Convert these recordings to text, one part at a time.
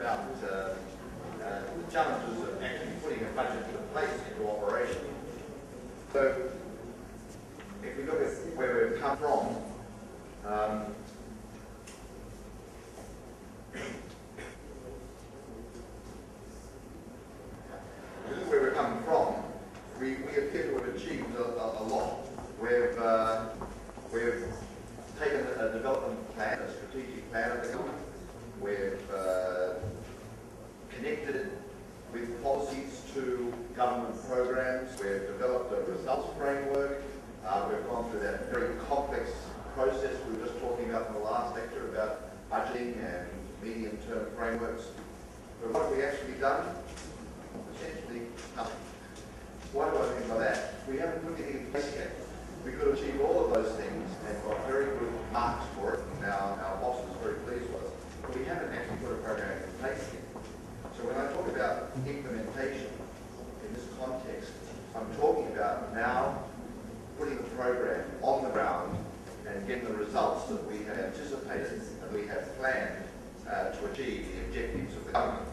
about the challenges of actually putting a budget into place, into operation. So, if we look at where we've come from, we appear to have achieved a lot. We've taken a development plan, a strategic plan of the government. We've connected it with policies to government programs. We've developed a results framework. We've gone through that very complex process we were just talking about in the last lecture about budgeting and medium-term frameworks. But what have we actually done? Essentially nothing. What do I mean by that? We haven't put anything in place yet. We could achieve all of those things and got very good marks for it, and our boss was very pleased with us. But we haven't actually put a program in place yet. So when I talk about implementation in this context, I'm talking about now putting the program on the ground and getting the results that we had anticipated and we have planned to achieve the objectives of the government.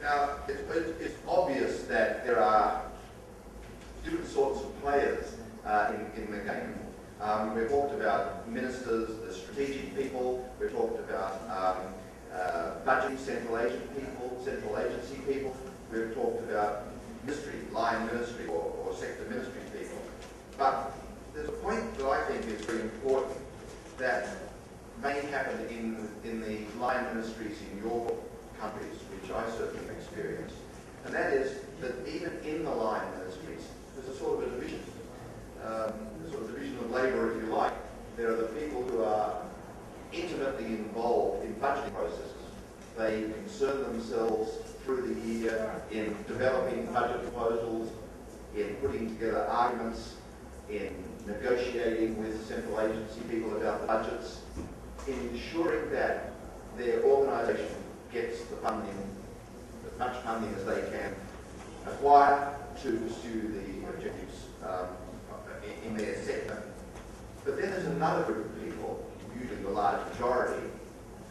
Now, it's obvious that there are different sorts of players in the game. We've talked about ministers, the strategic people. We've talked about budgeting, central agency people. We've talked about ministry, line ministry or sector ministry people. But there's a point that I think is very important that may happen in the line ministries in your countries, which I certainly have experienced, and that is that even in the line ministries, there's a sort of a division, a sort of division of labour, if you like. There are the people who are intimately involved in budgeting processes. They concern themselves through the year in developing budget proposals, in putting together arguments, in negotiating with central agency people about the budgets, in ensuring that their organisation gets the funding, as much funding as they can acquire to pursue the objectives in their sector. But then there's another group of people, usually the large majority,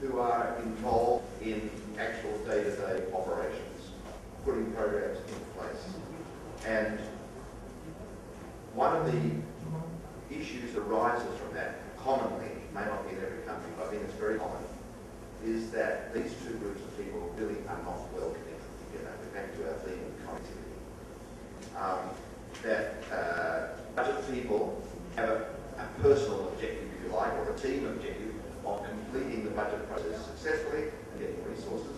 who are involved in actual day-to-day operations, putting programs into place. And one of the issues that arises from that, commonly, may not be in every country, but I think it's very common, is that these two groups of people really are not well connected together. We're back to our theme of connectivity. Budget people have a personal objective, if you like, or a team objective of completing the budget process successfully and getting resources,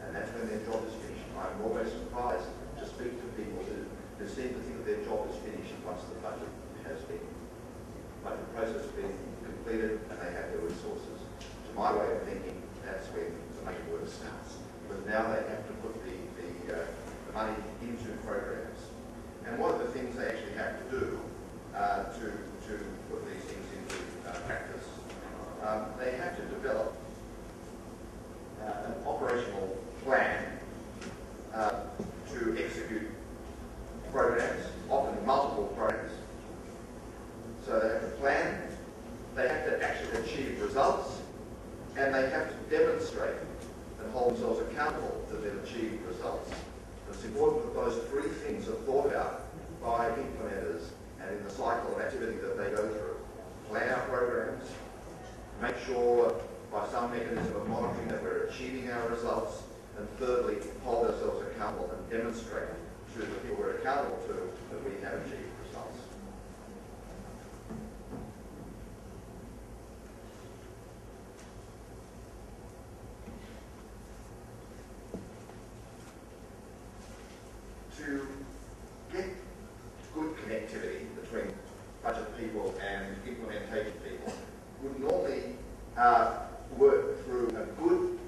and that's when their job is finished. I'm always surprised to speak to people who seem to think that their job is finished once the budget process has been completed and they have their resources. To my way of thinking, that's when the main work starts. Because now they have to put the money into programs. And one of the things they actually have to do to put these things into practice, they have to develop an operational plan to execute programs, often multiple programs. So they have to plan, they have to actually achieve results, and they have to demonstrate and hold themselves accountable that they've achieved results. And it's important that those three things are thought about by implementers and in the cycle of activity that they go through. Plan our programs, make sure by some mechanism of monitoring that we're achieving our results, and thirdly, hold ourselves accountable and demonstrate to the people we're accountable to that we have achieved results. To get good connectivity between budget people and implementation people would normally work through a good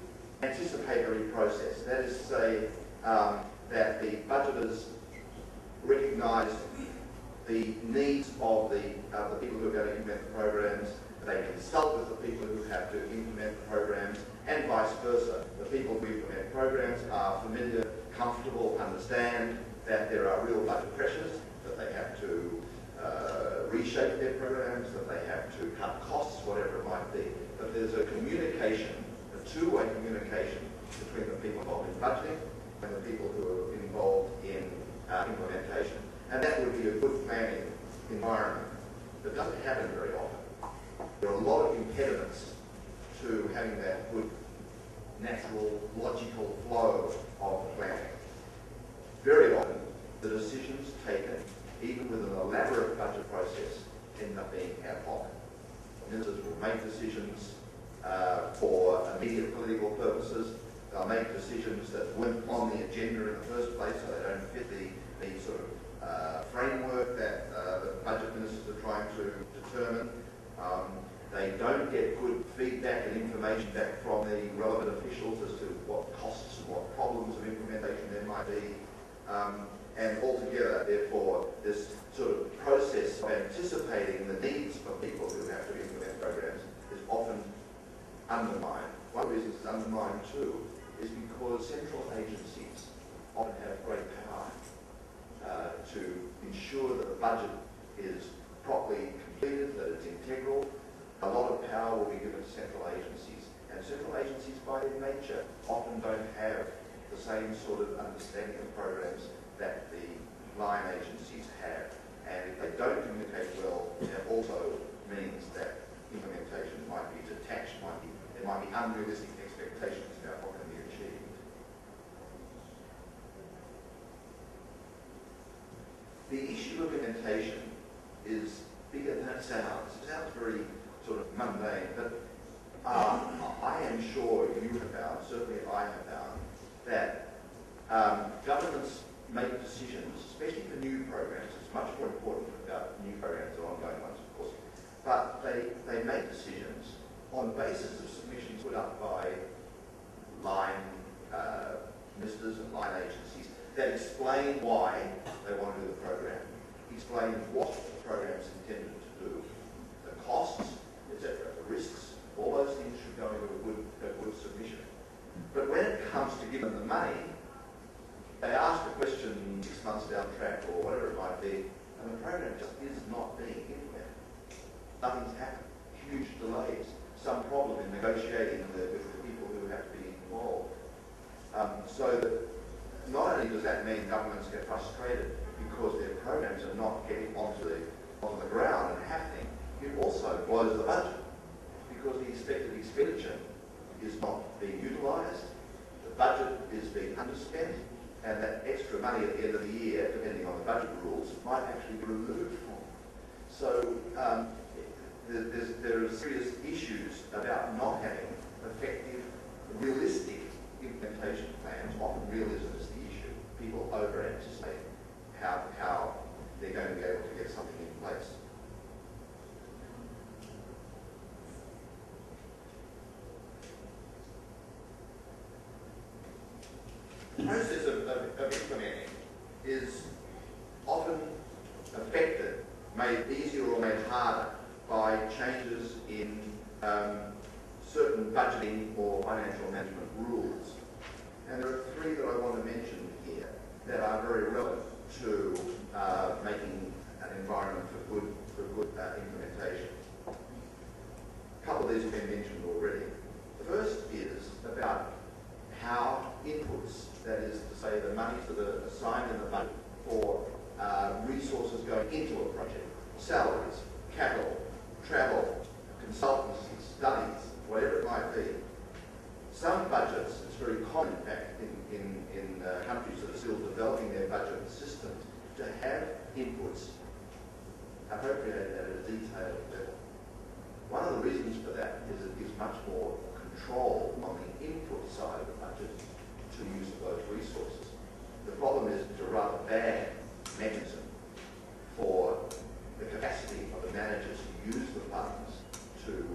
anticipatory process. That is to say that the budgeters recognise the needs of the people who are going to implement the programs, they consult with the people who have to implement the programs, and vice versa. The people who implement programs are familiar, comfortable, understand that there are real budget pressures, that they have to reshape their programs, that they have to cut costs, whatever it might be. But there's a communication, a two-way communication between the people involved in budgeting and the people who are involved in implementation. And that would be a good planning environment. That doesn't happen very often. There are a lot of impediments to having that good, natural, logical flow of planning. Very often, the decisions taken, even with an elaborate budget process, end up being ad hoc. Ministers will make decisions for immediate political purposes. They'll make decisions that weren't on the agenda in the first place, so they don't fit the sort of framework that the budget ministers are trying to determine. They don't get good feedback and information back from the relevant officials as to what costs and what problems of implementation there might be. And altogether, therefore, this sort of process of anticipating the needs of people who have to implement programs is often undermined. One of the reasons it's undermined too is because central agencies often have great power to ensure that the budget is properly completed, that it's integral. A lot of power will be given to central agencies, and central agencies by their nature often don't have the same sort of understanding of programs that the line agencies have. And if they don't communicate well, that also means that implementation might be detached, there might be unrealistic expectations about what can be achieved. The issue of implementation is bigger than it sounds. It sounds very sort of mundane, but I am sure you have found, certainly I have found, that governments make decisions, especially for new programs. It's much more important about new programs than ongoing ones, of course. But they make decisions on the basis of submissions put up by line ministers and line agencies that explain why they want to do the program, explain what the program is intended to do, the costs, etc., the risks. All those things should go into a good submission. But when it comes to giving them the money, they ask the question 6 months down the track or whatever it might be, and the program just is not being implemented. Nothing's happened. Huge delays. Some problem in negotiating with the people who have to be involved. So that not only does that mean governments get frustrated because their programs are not getting onto the ground and happening, it also blows the budget because the expected expenditure is not being utilised, the budget is being underspent, and that extra money at the end of the year, depending on the budget rules, might actually be removed from. So there are serious issues about not having effective, realistic implementation plans. Often realism is the issue. People over-anticipate how they're going to be able to get something in place. The process of implementing is often affected, made easier or made harder by changes in certain budgeting or financial management rules. And there are three that I want to mention here that are very relevant to making an environment for good implementation. A couple of these have been mentioned already. The first is about how inputs, that is to say the monies that are assigned in the budget for resources going into a project, salaries, capital, travel, consultancy, studies, whatever it might be. Some budgets, it's very common in fact in countries that are still developing their budget systems, to have inputs appropriated at a detailed level. One of the reasons for that is it gives much more control on the input side of the budget to use of those resources. The problem is it's a rather bad mechanism for the capacity of the managers to use the funds to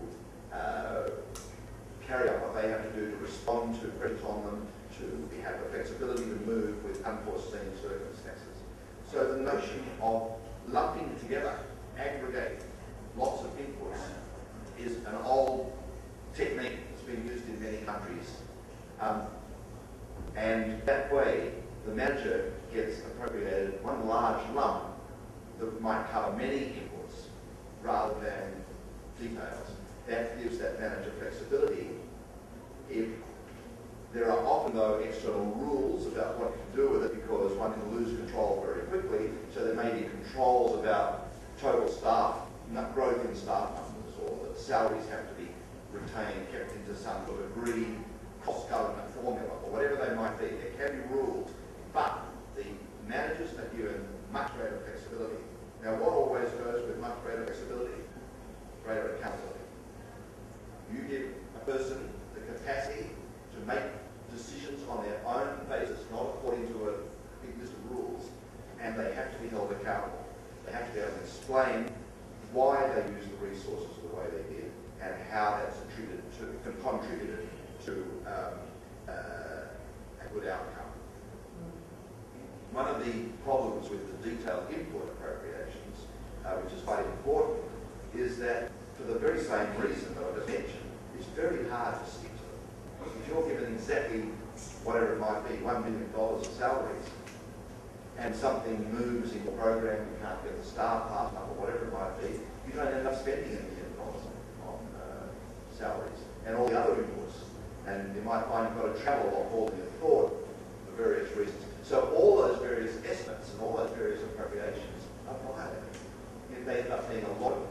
carry out what they have to do to respond to pressures on them, to have the flexibility to move with unforeseen circumstances. So the notion of lumping together, aggregate lots of inputs is an old technique that's been used in many countries. And that way, the manager gets appropriated one large lump that might cover many inputs rather than details. That gives that manager flexibility. If there are often, though, external rules about what you can do with it, because one can lose control very quickly, so there may be controls about total staff, growth in staff numbers, or that salaries have to be retained, kept into some sort of agreed cross-government formula, or whatever they might be. There can be rules, but the managers are given much greater flexibility. Now, what always goes with much greater flexibility? Greater accountability. You give a person the capacity to make decisions on their own basis, not according to a big list of rules, and they have to be held accountable. They have to be able to explain why they use the resources the way they did and how that's contributed to a good outcome. One of the problems with the detailed input appropriations, which is quite important, is that for the very same reason that I just mentioned, it's very hard to stick to them. If you're given exactly whatever it might be, $1 million of salaries, and something moves in your program, you can't get the staff part up or whatever it might be, you don't end up spending $1 million on salaries and all the other inputs. And you might find you've got to travel a lot more than you thought for various reasons. So all those various estimates and all those various appropriations are violated. They end up being a lot of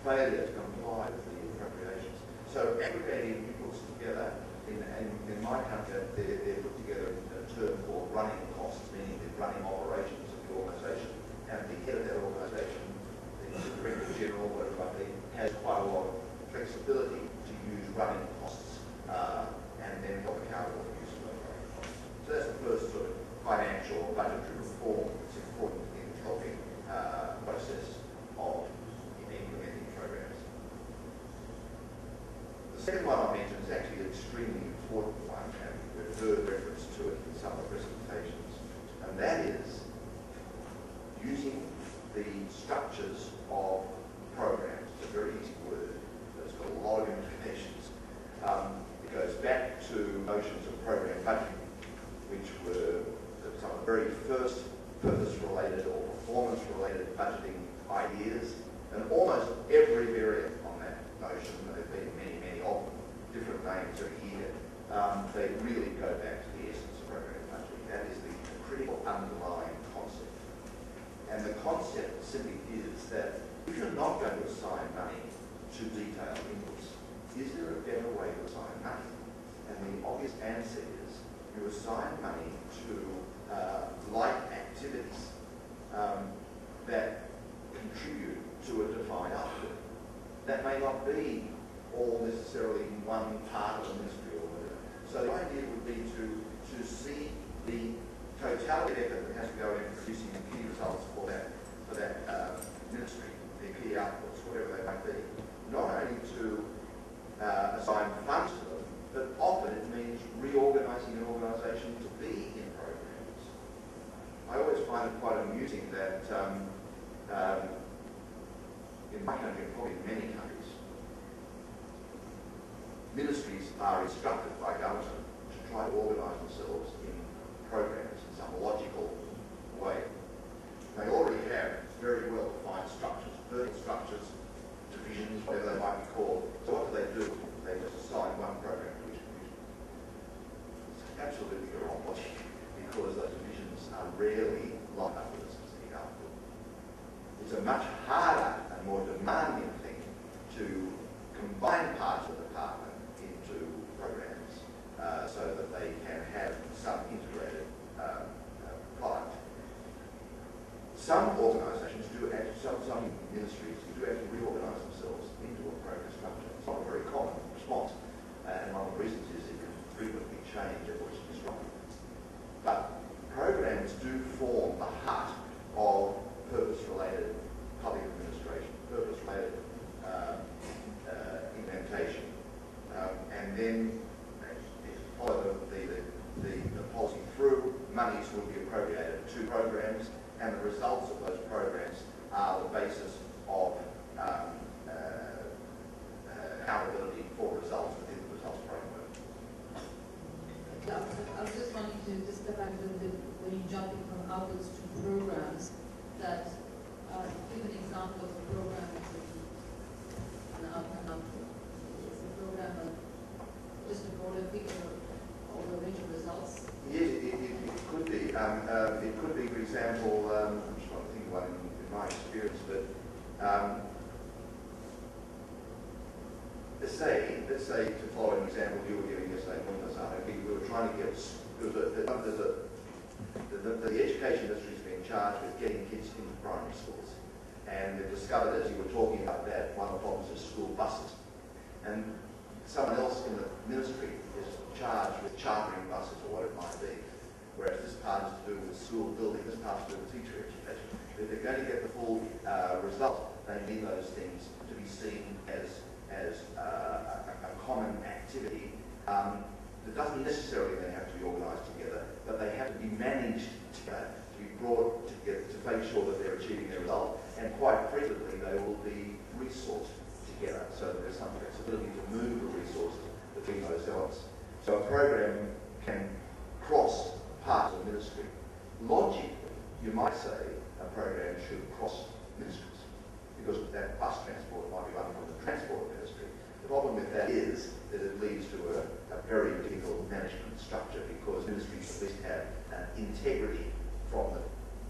failure to comply with the appropriations. So aggregating inputs together, in my country, they're put together in a term called running costs, meaning the running operations of the organisation. And the head of that organisation, the Director General, whatever it might be, has quite a lot of flexibility to use running costs and then help accountable for use of those running costs. So that's the first sort of financial or budgetary reform that's important in the helping process of implementing programs. The second one I mentioned is actually an extremely important one, and we've heard reference to it in some of the presentations, and that is using the structures of programs. It's a very easy word, but it's got a lot of implications. It goes back to notions of program budgeting, which were some of the very first purpose-related or performance-related budgeting ideas, and almost every variant on that notion, there have been many, many of them, different names are here, they really go back to the essence of program budgeting. That is the critical underlying concept. And the concept simply is that if you're not going to assign money to detailed inputs, is there a better way to assign money? And the obvious answer is you assign money to like activities that contribute to a defined output. That may not be all necessarily in one part of the ministry or whatever. So the idea would be to see the totality of effort that has to go in producing the key results for that ministry, the key outputs, whatever they might be. Not only to assign funds to them, but often it means reorganising an organisation to be in programs. I always find it quite amusing that in my country, and probably in many countries, ministries are instructed by government to try to organise themselves in programs in some logical way. They already have very well defined structures, vertical structures, divisions, whatever they might be called. So what do? They just assign one program to each division. It's absolutely the wrong logic, because those divisions are rarely lined up with a specific output. It's a much harder and more demanding thing to combine parts of the department into programs so that they can have some integrated product. Some organisations do actually, some ministries do actually reorganise themselves into a program structure. It's not a very common response, and one of the reasons is it can frequently change at which is wrong. But programs do form the heart of purpose-related public administration, purpose-related implementation let's say, to follow an example you were giving yesterday, we were trying to get, the education industry has been charged with getting kids into primary schools. And they've discovered, as you were talking about, that one of the problems is school buses. And someone else in the ministry is charged with chartering buses or what it might be. Whereas this part is to do with school building, this part is to do with teacher education. If they're going to get the full result, they need those things to be seen as a common activity that doesn't necessarily then have to be organised together, but they have to be managed together, to be brought together to make sure that they're achieving their result, and quite frequently they will be resourced together, so that there's some flexibility to move the resources between those elements. So a program can cross parts of ministry. Logically, you might say a program should cross ministries, because that bus transport might be run from the transport ministry. The problem with that is that it leads to a very difficult management structure, because ministries at least have an integrity from the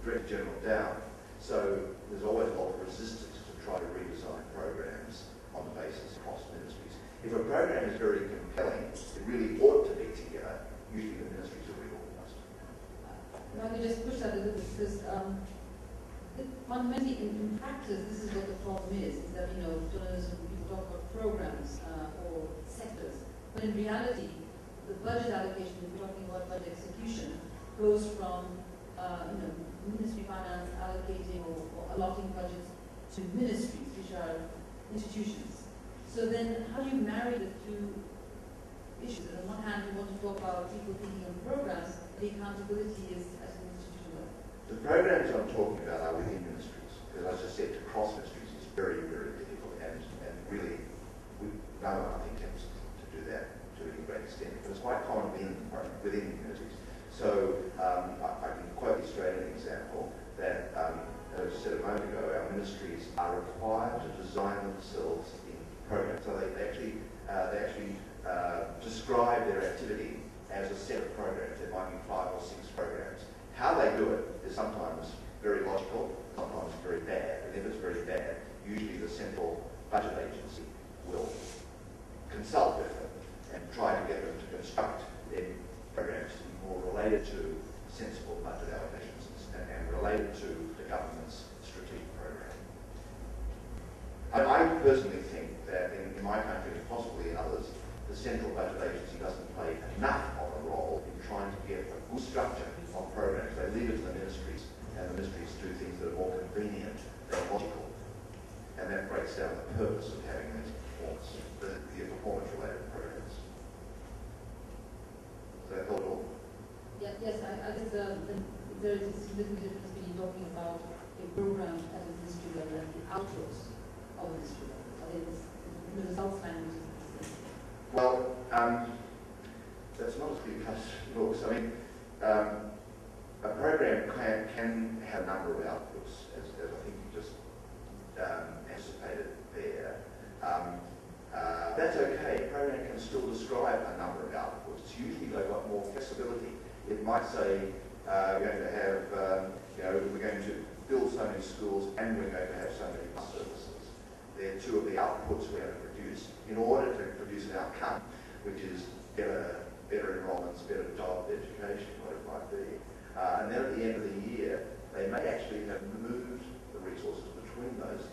Director General down. So there's always a lot of resistance to try to redesign programs on the basis across ministries. If a program is very compelling, it really ought to be together. Usually the ministries are reorganised. Let me just push that a little bit, because fundamentally in practice, this is what the problem is that, journalism, people talk about programs or sectors, but in reality, the budget allocation, if we're talking about budget execution, goes from Ministry Finance allocating or allotting budgets to ministries, which are institutions. So then how do you marry the two issues? On one hand, you want to talk about people thinking of programs, the accountability is at an institution level. The programs I'm talking about are within ministries, because as I said, to cross ministries is very, very difficult, and really, no one, I think, tends to do that to any great extent, but it's quite common within ministries. So I can quote the Australian example that, as I said a moment ago, our ministries are required to design themselves in programs. So they actually describe their activity as a set of programs. There might be 5 or 6 programs. How they do it is sometimes very logical, sometimes very bad. And if it's very bad, usually the central budget agency will consult with them and try to get them to construct their programs to be more related to sensible budget allocations and related to the government's strategic program. I personally think that in my country, and possibly in others, the central budget agency doesn't play enough of a role in trying to get a good structure of programs. They leave it to the ministries, and the ministries do things that are more convenient than logical. And that breaks down the purpose of having these performance-related programs. Does that help at all? Yeah, yes, I think there is a significant difference between talking about a program at a ministry level and the outputs of a ministry level. I think the results language is the same. Well, that's not as clear cut as it looks. I mean, a program can have a number of outputs, as I think you just anticipated there. That's okay. A program can still describe a number of outputs. It's usually they've got more flexibility. It might say we're going to have, we're going to build so many schools and we're going to have so many bus services. They're 2 of the outputs we're going to produce in order to produce an outcome, which is better enrollments, better job education, what it might be. And then at the end of the year, they may actually have moved the resources between those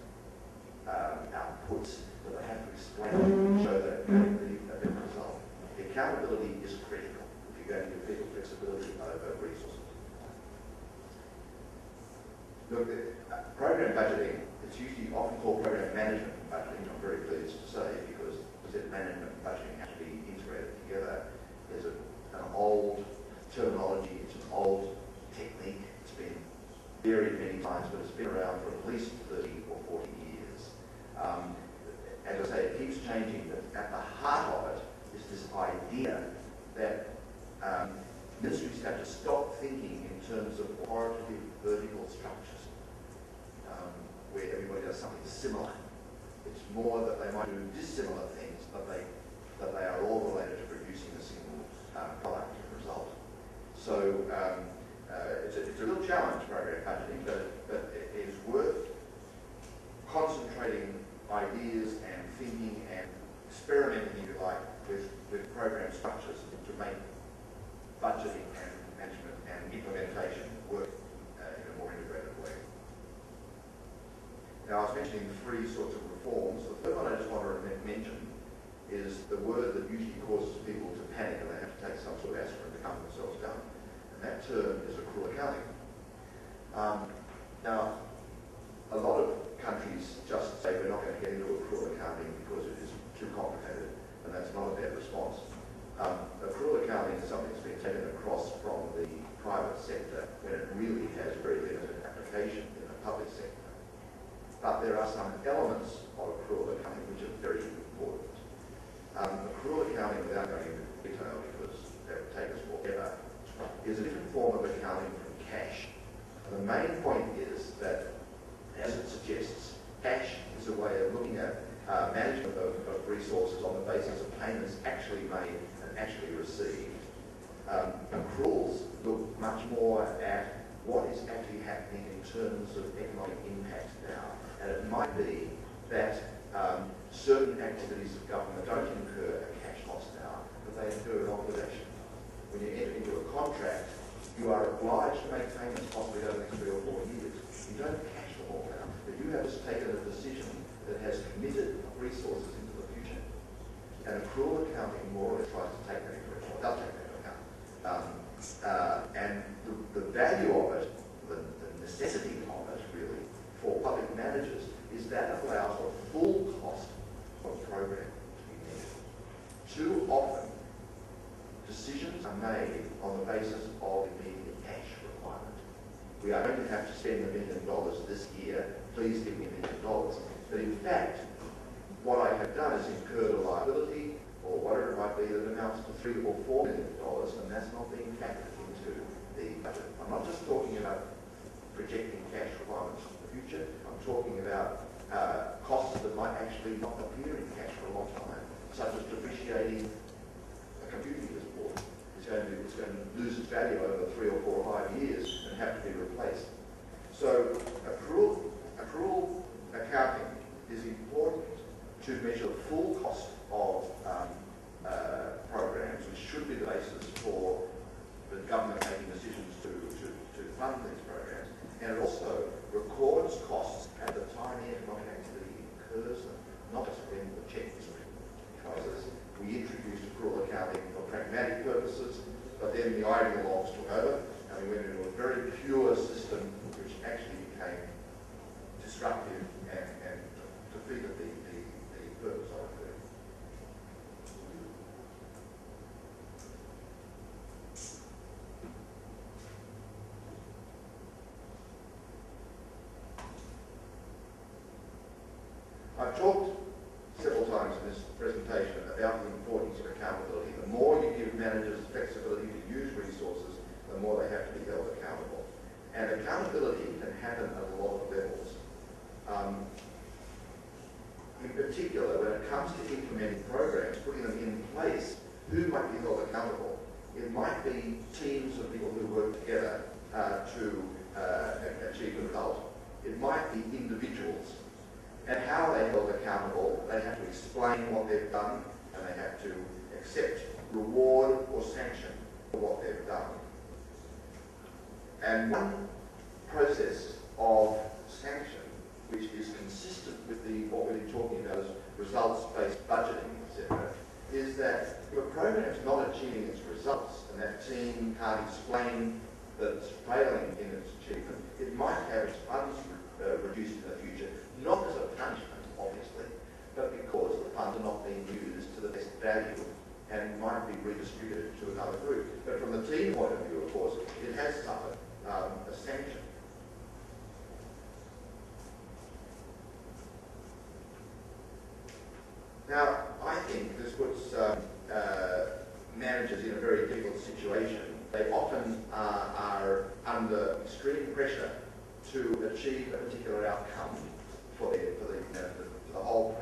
outputs, but they have to explain and show that accountability a better result. The accountability is critical if you're going to give people flexibility over resources. Look, program budgeting, it's usually often called program management and budgeting. I'm very pleased to say, because management and budgeting have to be integrated together. There's an old terminology, it's an old technique. It's been varied many times, but it's been around for at least 30 or 40 years. As I say, it keeps changing, but at the heart of it is this idea that ministries have to stop thinking in terms of authoritative vertical structures, where everybody does something similar. It's more that they might do dissimilar things, but they are all related to producing a single product and result. So it's a real challenge, program budgeting, but it is worth concentrating Now, I was mentioning three sorts of reforms. The third one I just want to mention is the word that usually causes people to panic and they have to take some sort of aspirin to calm themselves down. And that term is accrual accounting. Now, a lot of countries just say we're not going to get into accrual accounting because it is too complicated, and that's not a bad response. Accrual accounting is something that's been taken across from the private sector when it really has very limited application in the public sector. But there are some elements of accrual accounting which are very important. Accrual accounting, without going into detail because that would take us forever, is a different form of accounting from cash. And the main point is that, as it suggests, cash is a way of looking at management of resources on the basis of payments actually made and actually received. Accruals look much more at what is actually happening in terms of economic impact now. And it might be that certain activities of government don't incur a cash loss now, but they incur an obligation. When you enter into a contract, you are obliged to make payments possibly over the next 3 or 4 years. You don't cash them all out, but you have just taken a decision that has committed resources into the future. And accrual accounting more or less tries to take that into account, does take that into account. And the value of it, the necessity of it really, for public managers is that it allows a full cost of a program to be measured. Too often, decisions are made on the basis of immediate cash requirement. We are going to have to spend $1 million this year, please give me $1 million. But in fact, what I have done is incurred a liability or whatever it might be that amounts to $3 or $4 million, and that's not being factored into the budget. I'm not just talking about projecting cash requirements for the future. I'm talking about costs that might actually not appear in cash for a long time, such as depreciating a computer you just bought. It's going to lose its value over 3 or 4 or 5 years and have to be replaced. So accrual accounting is important to measure the full cost of programs, which should be the basis for the government making decisions to fund these programs. And it also records costs at the time the economic activity incurs them, not just when the check is written. Because we introduced accrual accounting for pragmatic purposes, but then the ideologues took over, and we went into a very pure system which actually became disruptive and defeated the purpose of it. I've talked several times in this presentation about the importance of accountability. The more you give managers flexibility to use resources, the more they have to be held accountable. And accountability can happen at a lot of levels. In particular, when it comes to implementing programs, putting them in place, who might be held accountable? It might be teams of people who work together to achieve a result. It might be individuals. And how are they held accountable? They have to explain what they've done, and they have to accept reward or sanction for what they've done. And one process of sanction, which is consistent with what we've been talking about as results-based budgeting, etc., is that if a program is not achieving its results and that team can't explain that it's failing in its achievement, it might have its funds reduced in the future, not as a punishment, obviously, but because the funds are not being used to the best value and might be redistributed to another group. But from the team point of view, of course, it has suffered a sanction. Now, I think this puts managers in a very difficult situation. They often are under extreme pressure to achieve a particular outcome for the whole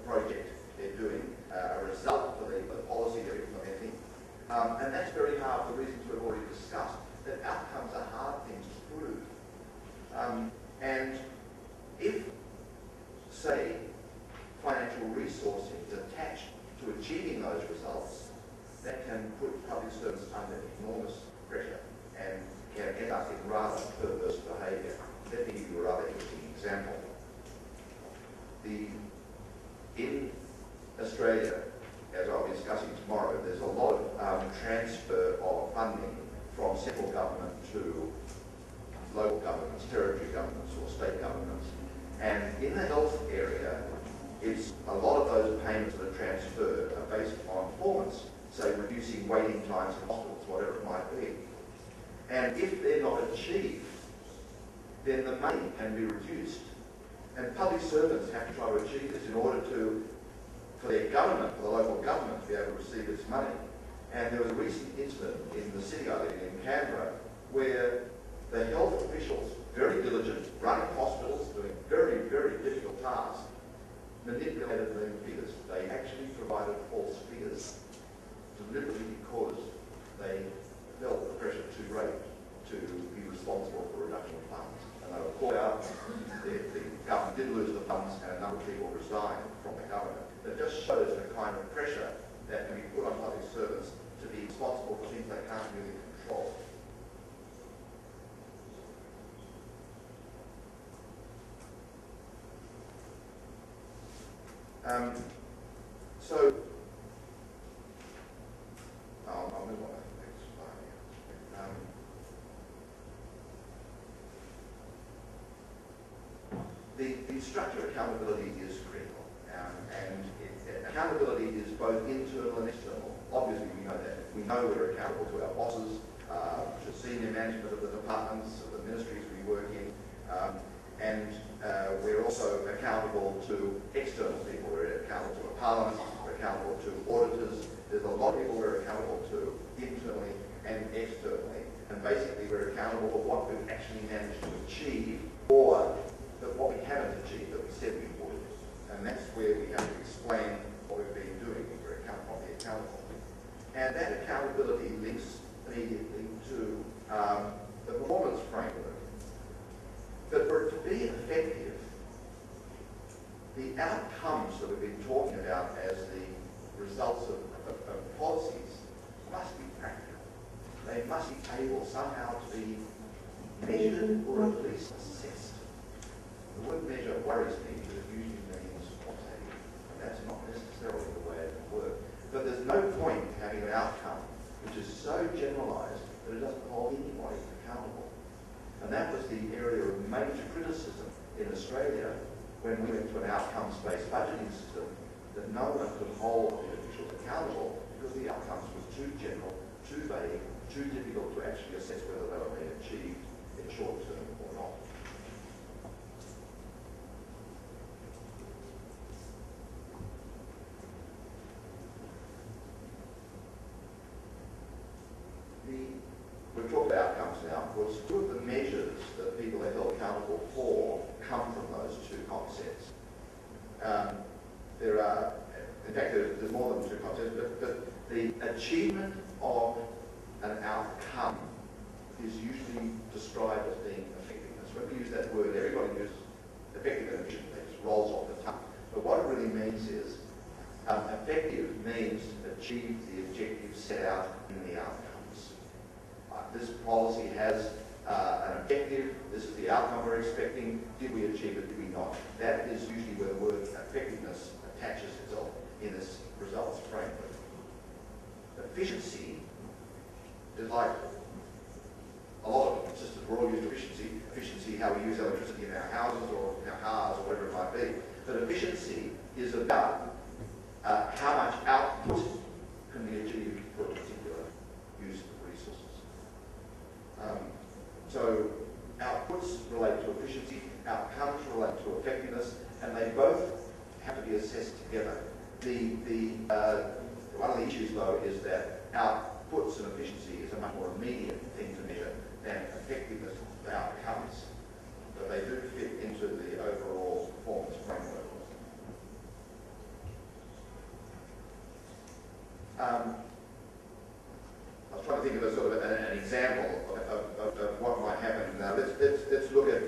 project they're doing, a result for the policy they're implementing. And that's very hard for reasons we've already discussed, that outcomes are hard things to prove. And if, say, financial resourcing is attached to achieving those results, that can put public servants under enormous pressure and can end up in rather perverse behaviour. Let me give you a rather interesting example. health area, it's a lot of those payments that are transferred are based on performance, say reducing waiting times in hospitals, whatever it might be. And if they're not achieved, then the money can be reduced. And public servants have to try to achieve this in order for their government, for the local government, to be able to receive this money. And there was a recent incident in the city I live in Canberra, where the health officials, very diligent, running hospitals, doing very, very difficult tasks, manipulated the figures. They actually provided false figures deliberately because they felt the pressure too great to be responsible for reduction of funds. And they were caught out. The government did lose the funds, and a number of people resigned from the government. It just shows the kind of pressure that can be put on public servants to be responsible for things they can't really control. I'll move on to the next slide here. The structure of accountability is critical, and accountability is both internal and external. Obviously, we know that. We know we're accountable to our bosses, to senior management of the departments, of the ministries we work in, and we're also accountable to external people. We're accountable to a parliament, we're accountable to auditors. There's a lot of people we're accountable to internally and externally. And basically we're accountable for what we've actually managed to achieve or what we haven't achieved that we said we would. And that's where we have to explain what we've been doing. We're properly accountable. And that accountability links immediately to the performance framework. But for it to be effective, the outcomes that we've been talking about as the results of policies must be practical. They must be able somehow to be measured or at least assessed. The word measure worries me because it usually means quantitative, and that's not necessarily the way it can work. But there's no point in having an outcome which is so generalised that it doesn't hold anybody accountable. And that was the area of major criticism in Australia when we went to an outcomes-based budgeting system, that no one could hold individuals accountable because the outcomes were too general, too vague, too difficult to actually assess whether they were being achieved in short term or not. We've talked about outcomes now. Of course, two of the measures that people are held accountable for come from those two concepts. There are, in fact, there's more than two concepts, but the achievement of an outcome is usually described as being effectiveness. When we use that word, everybody uses effective and efficient, it just rolls off the tongue. But what it really means is, effective means achieve the objectives set out in the outcomes. This policy has an objective, this is the outcome we're expecting, did we achieve it, did we not? That is usually where the word effectiveness attaches itself in this results framework. Efficiency is like a lot of systems. We're all used to efficiency, how we use electricity in our houses or in our cars or whatever it might be. But efficiency is about how much output can be achieved for a particular use of resources. So outputs relate to efficiency, outcomes relate to effectiveness, and they both have to be assessed together. One of the issues, though, is that outputs and efficiency is a much more immediate thing to measure than effectiveness of outcomes. But they do fit into the overall performance framework. I was trying to think of a sort of an example of what might happen. Now, let's look at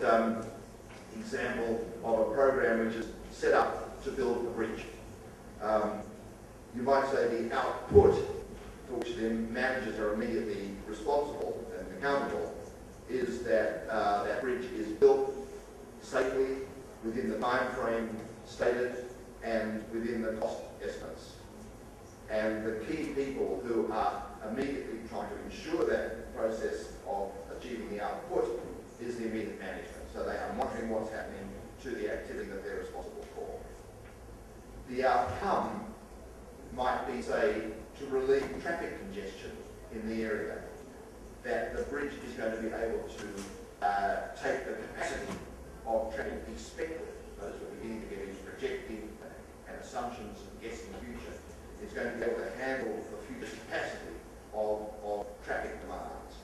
example of a program which is set up to build a bridge. You might say the output for which the managers are immediately responsible and accountable is that that bridge is built safely within the time frame stated and within the cost estimates. And the key people who are immediately trying to ensure that process of achieving the output is the immediate management. So they are monitoring what's happening, to the activity that they're responsible for. The outcome might be, say, to relieve traffic congestion in the area, that the bridge is going to be able to take the capacity of traffic expected. Those who are beginning to get into projecting and assumptions and guessing the future. It's going to be able to handle the future capacity of traffic demands.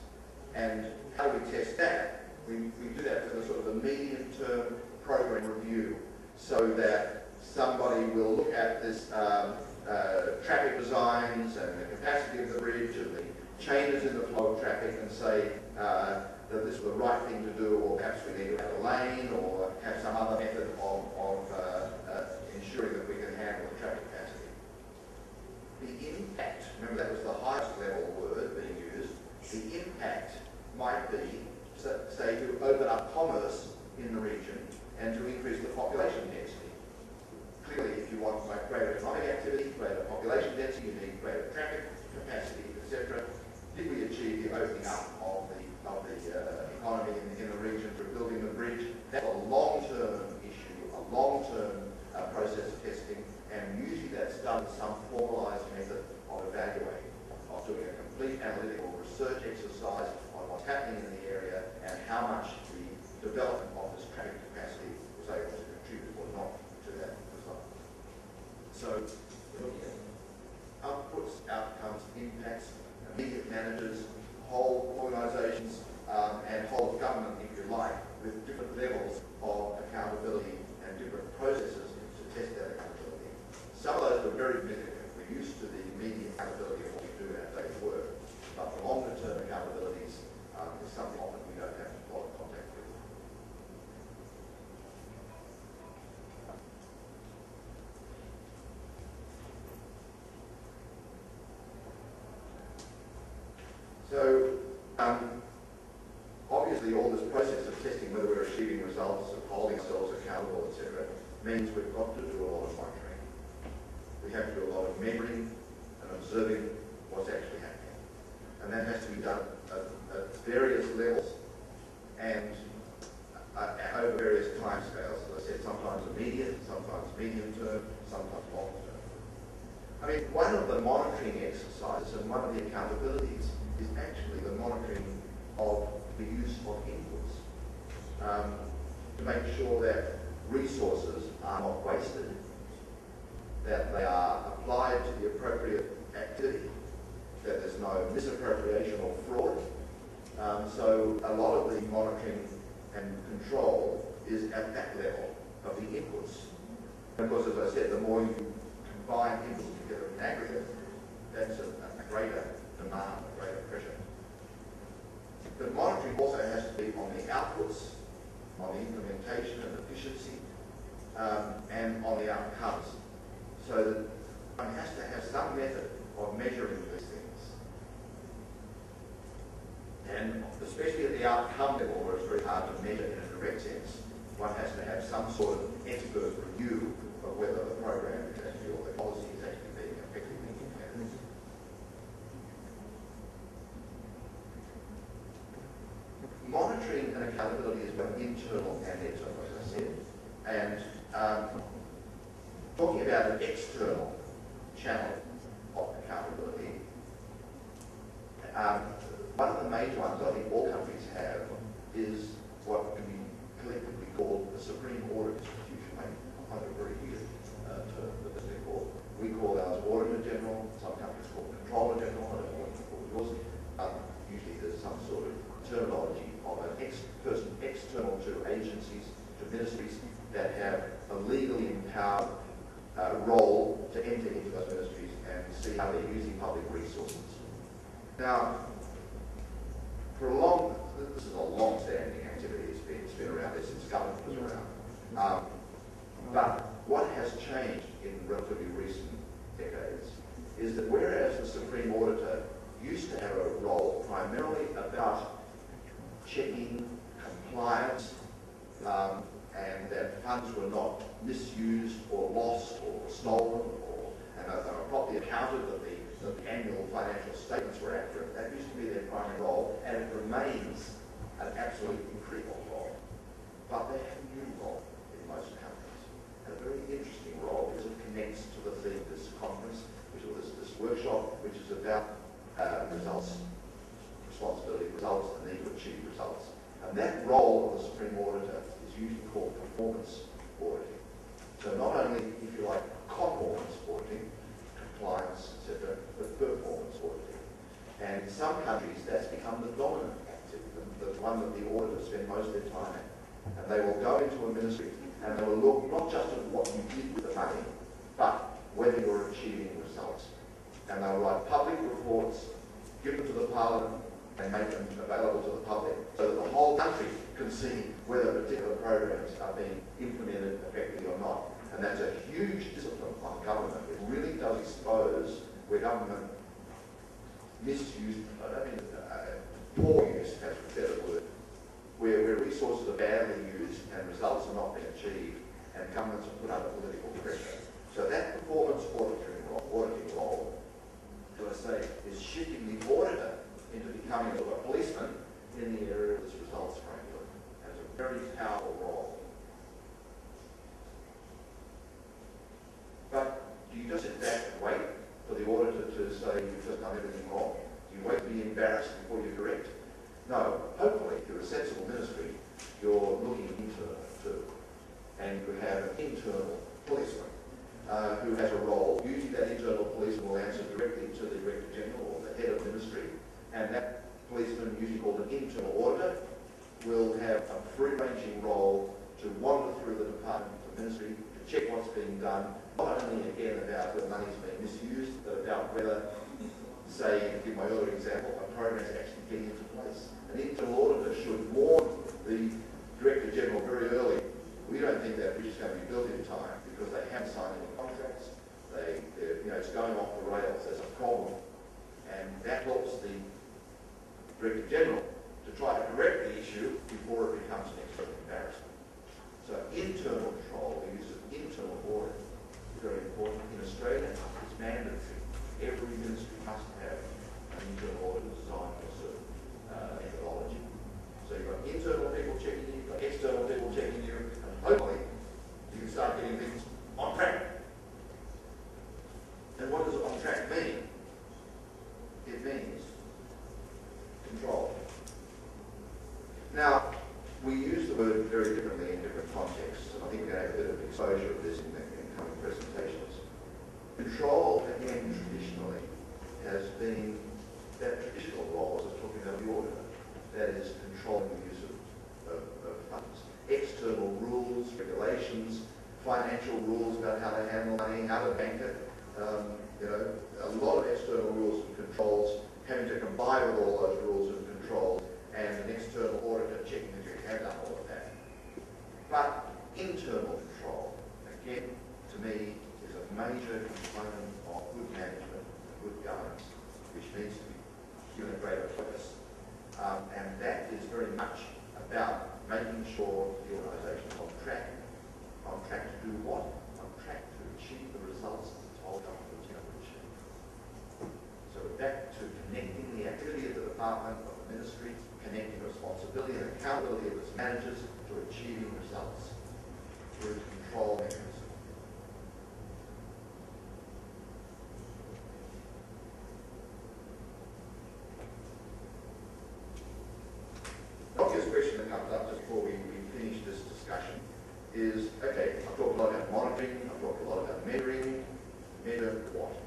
And how do we test that? We do that with a sort of a medium-term program review, so that somebody will look at this traffic designs and the capacity of the bridge and the changes in the flow of traffic and say that this is the right thing to do, or perhaps we need to have a lane or have some other method of ensuring that we can handle the traffic capacity. The impact, remember that was the highest level word being used, the impact might be, say, to open up commerce in the region and to increase the population density. Clearly, if you want to make greater economic activity, greater population density, you need greater traffic capacity, etc. Did we achieve the opening up of the economy in the region through building the bridge? That's a long-term issue, a long-term process of testing, and usually that's done with some formalised method of evaluating, of doing a complete analytical research exercise on what's happening in the area and how much the development of this traffic capacity was able to contribute or not to that result. So, looking at outputs, outcomes, impacts, immediate managers, whole organisations, and whole of government, if you like, with different levels of accountability and different processes to test that accountability. Some of those are very significant. We're used to the immediate accountability of what we do in our day's work, but the longer term accountabilities is something often we don't have a lot of contact with. So, obviously all this process of testing whether we're achieving results, of holding ourselves accountable, etc., means we've got to do a lot of monitoring. We have to do a lot of measuring and observing what's actually happening. And that has to be done at various levels and over various timescales. As I said, sometimes immediate, sometimes medium term, sometimes long term. I mean, one of the monitoring exercises and one of the accountabilities is actually the monitoring of the use of inputs to make sure that resources are not wasted, that they are applied to the appropriate activity, that there's no misappropriation or fraud. So a lot of the monitoring and control is at that level of the inputs. And of course, as I said, the more you combine inputs together in aggregate, that's a greater demand, a greater pressure. But monitoring also has to be on the outputs, on the implementation and efficiency, and on the outcomes. So that one has to have some method of measuring these things. And especially at the outcome level, where it's very hard to measure in a direct sense, one has to have some sort of expert review of whether the program is actually, or the policy is actually being effectively implemented. Monitoring and accountability is both internal and external, as I said. And talking about an external channel of accountability, one of the major ones I think all countries have is what can be collectively called the Supreme Audit Institution. I find it a very good term that they're called. We call ours Auditor General, some countries call it Controller General, I don't know what you call yours. Usually there's some sort of terminology of an person external to agencies, to ministries that have a legally empowered role to enter into those ministries and see how they're using public resources. Now, this is a long-standing activity. It's been around there since government was around. But what has changed in relatively recent decades is that whereas the Supreme Auditor used to have a role primarily about checking compliance and that funds were not misused or lost or stolen, and that they were properly accounted, that the annual financial statements were accurate. That used to be their primary role, and it remains an absolutely critical role. But they have a new role in most companies. And a very interesting role because it connects to the theme of this conference, this workshop, which is about results, responsibility, results, and need to achieve results. And that role of the Supreme Auditor is usually called performance auditing. So not only, if you like, conformance auditing, compliance, etc., but performance auditing. And in some countries, that's become the dominant activity, the one that the auditors spend most of their time at. And they will go into a ministry and they will look not just at what you did with the money, but whether you're achieving results. And they'll write public reports, give them to the Parliament, and make them available to the public so that the whole country can see whether particular programs are being implemented effectively or not. And that's a huge discipline on government. It really does expose where government misuse, poor use, perhaps a better word, where resources are badly used and results are not being achieved and governments are put under political pressure. So that performance auditing role, as I say, is shifting the auditor into becoming a policeman in the area of this results framework. And it's a very powerful role. But do you just sit back and wait for the auditor to say you've just done everything wrong? Do you wait to be embarrassed before you correct? No. Hopefully, if you're a sensible ministry, you're looking into it too. And you have an internal policeman who has a role. Usually that internal policeman will answer directly to the Director General or the head of ministry. And that policeman, usually called an internal auditor, will have a free-ranging role to wander through the department of the ministry to check what's being done, not only again about whether money's being misused, but about whether, say, to give my earlier example, a program is actually getting into place. An internal auditor should warn the Director General very early. We don't think that bridge is going to be built in time because they haven't signed any contracts. It's going off the rails. There's a problem. And that helps the Director General to try to correct the issue before it becomes an external embarrassment. So internal control, the use of internal audit, is very important. In Australia, it's mandatory. Every ministry must have an internal audit designed for a certain methodology. So you've got internal people checking you, you've got external people checking you, and hopefully you can start getting things on track. And what does on track mean? It means control. Now, we use the word very differently in different contexts, and I think we're going to have a bit of exposure of this in coming presentations. Control, again, traditionally, has been that traditional role, as I was talking about the auditor, that is controlling the use of funds. External rules, regulations, financial rules about how to handle money, how to bank it, a lot of external rules and controls, having to comply with all those rules and controls, and an external auditor checking that you have done all of that. But internal control, again, to me, is a major component of good management, good governance, which needs to be given a greater focus. And that is very much about making sure the organisation is on track. On track to do what? On track to achieve the results that it's told government it's going to achieve. So we're back to connecting the activity of the department, of the ministry, connecting responsibility and accountability of its managers to achieving results through control mechanisms. The obvious question that comes up just before we finish this discussion is, okay, I've talked a lot about monitoring, I've talked a lot about measuring, measure what?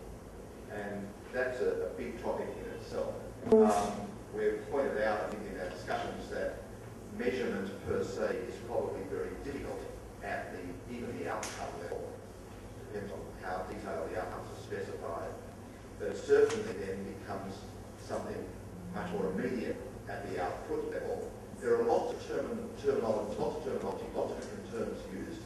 And that's a big topic in itself. We've pointed out, I think, in our discussions that measurement per se is probably very difficult at even the outcome level. It depends on how detailed the outcomes are specified. But it certainly then becomes something much more immediate at the output level. There are lots of terminology, lots of different terms used.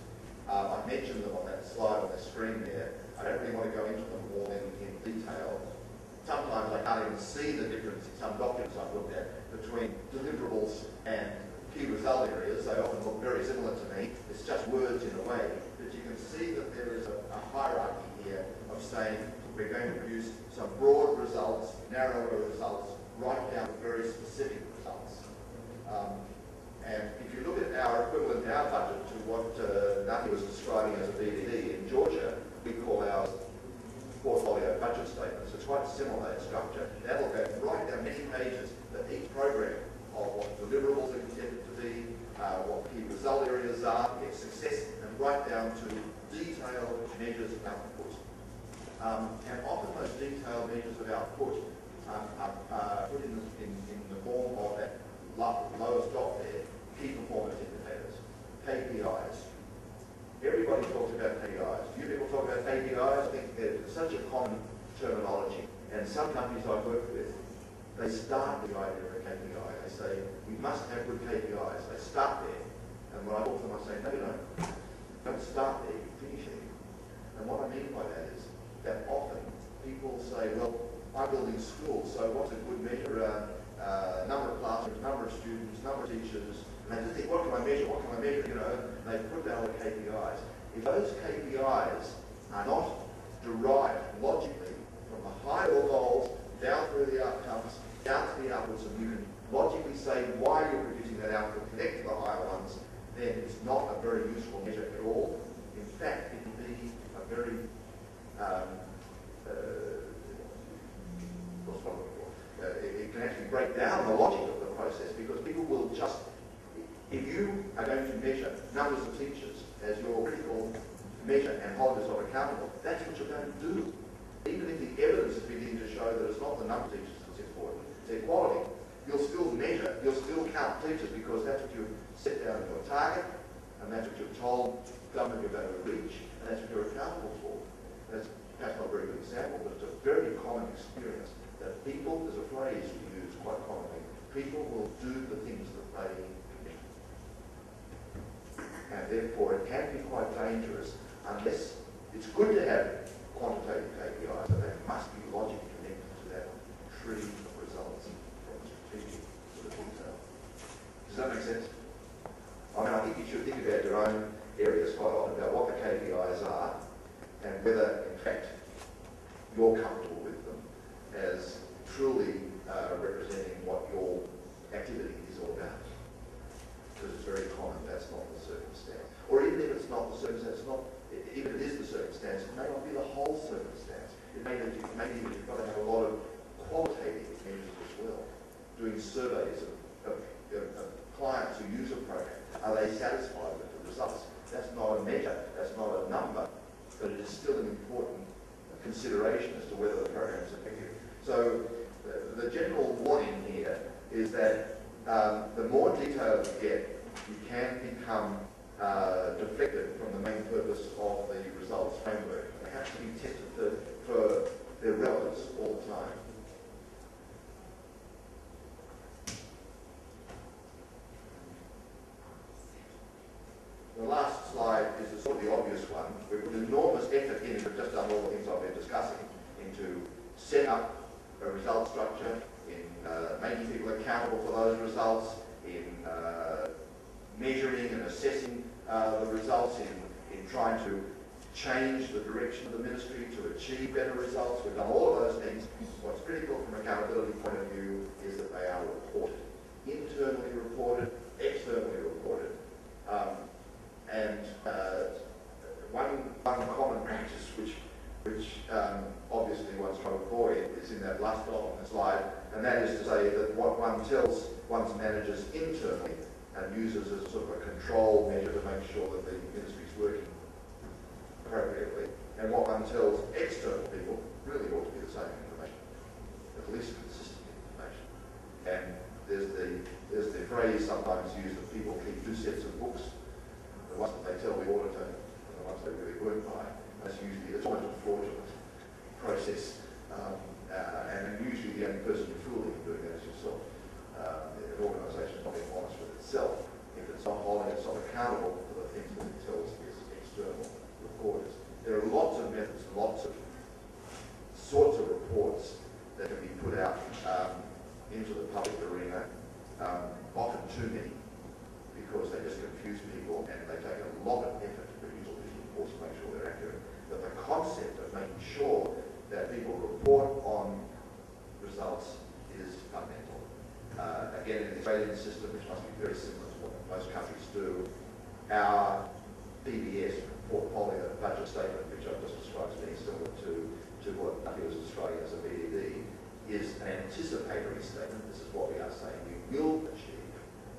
I mentioned them on that slide on the screen there. I don't really want to go into them all in detail. Sometimes I can't even see the difference in some documents I've looked at between deliverables and key result areas. They often look very similar to me. It's just words in a way. But you can see that there is a hierarchy here of saying we're going to produce some broad results, narrower results, right down to very specific results. And if you look at our equivalent, our budget to what Nati was describing as a BDD. In Georgia, we call ours portfolio budget statements. It's quite similar in structure. That'll go right down many pages that each program of what deliverables are intended to be, what key result areas are, its success, and right down to detailed measures of output. And often those detailed measures of output are put in the form of that lowest dot there, key performance indicators, KPIs. Everybody talks about KPIs. Few people talk about KPIs. I think it's such a common terminology. And some companies I've worked with, they start with the idea of a KPI. They say, we must have good KPIs. They start there. And when I talk to them, I say, no, you don't start there, you finish there. And what I mean by that is that often people say, well, I'm building schools, so what's a good measure? Number of classrooms, number of students, number of teachers. And they just think, what can I measure? What can I measure? You know, and they put down all the KPIs. If those KPIs are not derived logically from the high level goals down through the outcomes, down to the outputs, and you can logically say why you're producing that output, connect to the higher ones, then it's not a very useful measure at all. In fact, it can be a very it can actually break down the logic of the process, because people will just, if you are going to measure numbers of teachers as your critical measure and hold yourself accountable, that's what you're going to do. Even if the evidence is beginning to show that it's not the number of teachers that's important, it's equality, you'll still measure, you'll still count teachers, because that's what you've set down as your target, and that's what you've told government you're going to reach, and that's what you're accountable for. That's perhaps not a very good example, but it's a very common experience that people, there's a phrase we use quite commonly, people will do the things that they commit. And therefore it can be quite dangerous unless it's good to have quantitative KPIs, but they must be logically connected to that tree of results from strategic to the detail. Does that make sense? I mean, I think you should think about your own areas quite often, about what the KPIs are and whether, in fact, you're comfortable with them as truly representing what your activity is all about. Because it's very common that's not the circumstance. Or even if it's not the circumstance, even if it is the circumstance, it may not be the whole circumstance. It may be that you've got to have a lot of qualitative measures as well. Doing surveys of clients who use a program. Are they satisfied with the results? That's not a measure, that's not a number, but it is still an important consideration as to whether the program is effective. So the general warning here is that the more detailed you get, you can become deflected from the main purpose of the results framework. They have to be tested for their relevance all the time. The last slide is sort of the obvious one. We've put enormous effort in, we've just done all the things I've been discussing, into set up a result structure, in making people accountable for those results, in measuring and assessing the results, in trying to change the direction of the ministry to achieve better results. We've done all of those things. What's critical from an accountability point of view is that they are reported. Internally reported, externally reported. And one common practice which obviously one's trying to avoid is in that last dot on the slide, and that is to say that what one tells one's managers internally and uses as sort of a control measure to make sure that the ministry is working appropriately, and what one tells external people really ought to be the same information, at least consistent information. And there's the phrase sometimes used that people keep two sets of books. The ones that they tell the auditor and the ones they really work by. That's usually, it's almost a fraudulent process. And usually the only person you're fooling in doing that is yourself. An organisation is not being honest with itself if it's not holding itself accountable for the things that it tells its external reporters. There are lots of methods, lots of sorts of reports that can be put out into the public arena, often too many, because they just confuse people and they take a lot of effort to produce all these reports to make sure they're accurate. But the concept of making sure that people report on results is fundamental. Again, in the Australian system, which must be very similar to what most countries do, our PBS, portfolio budget statement, which I've just described as being similar to what he was describing as a BDD, is an anticipatory statement. This is what we are saying we will achieve.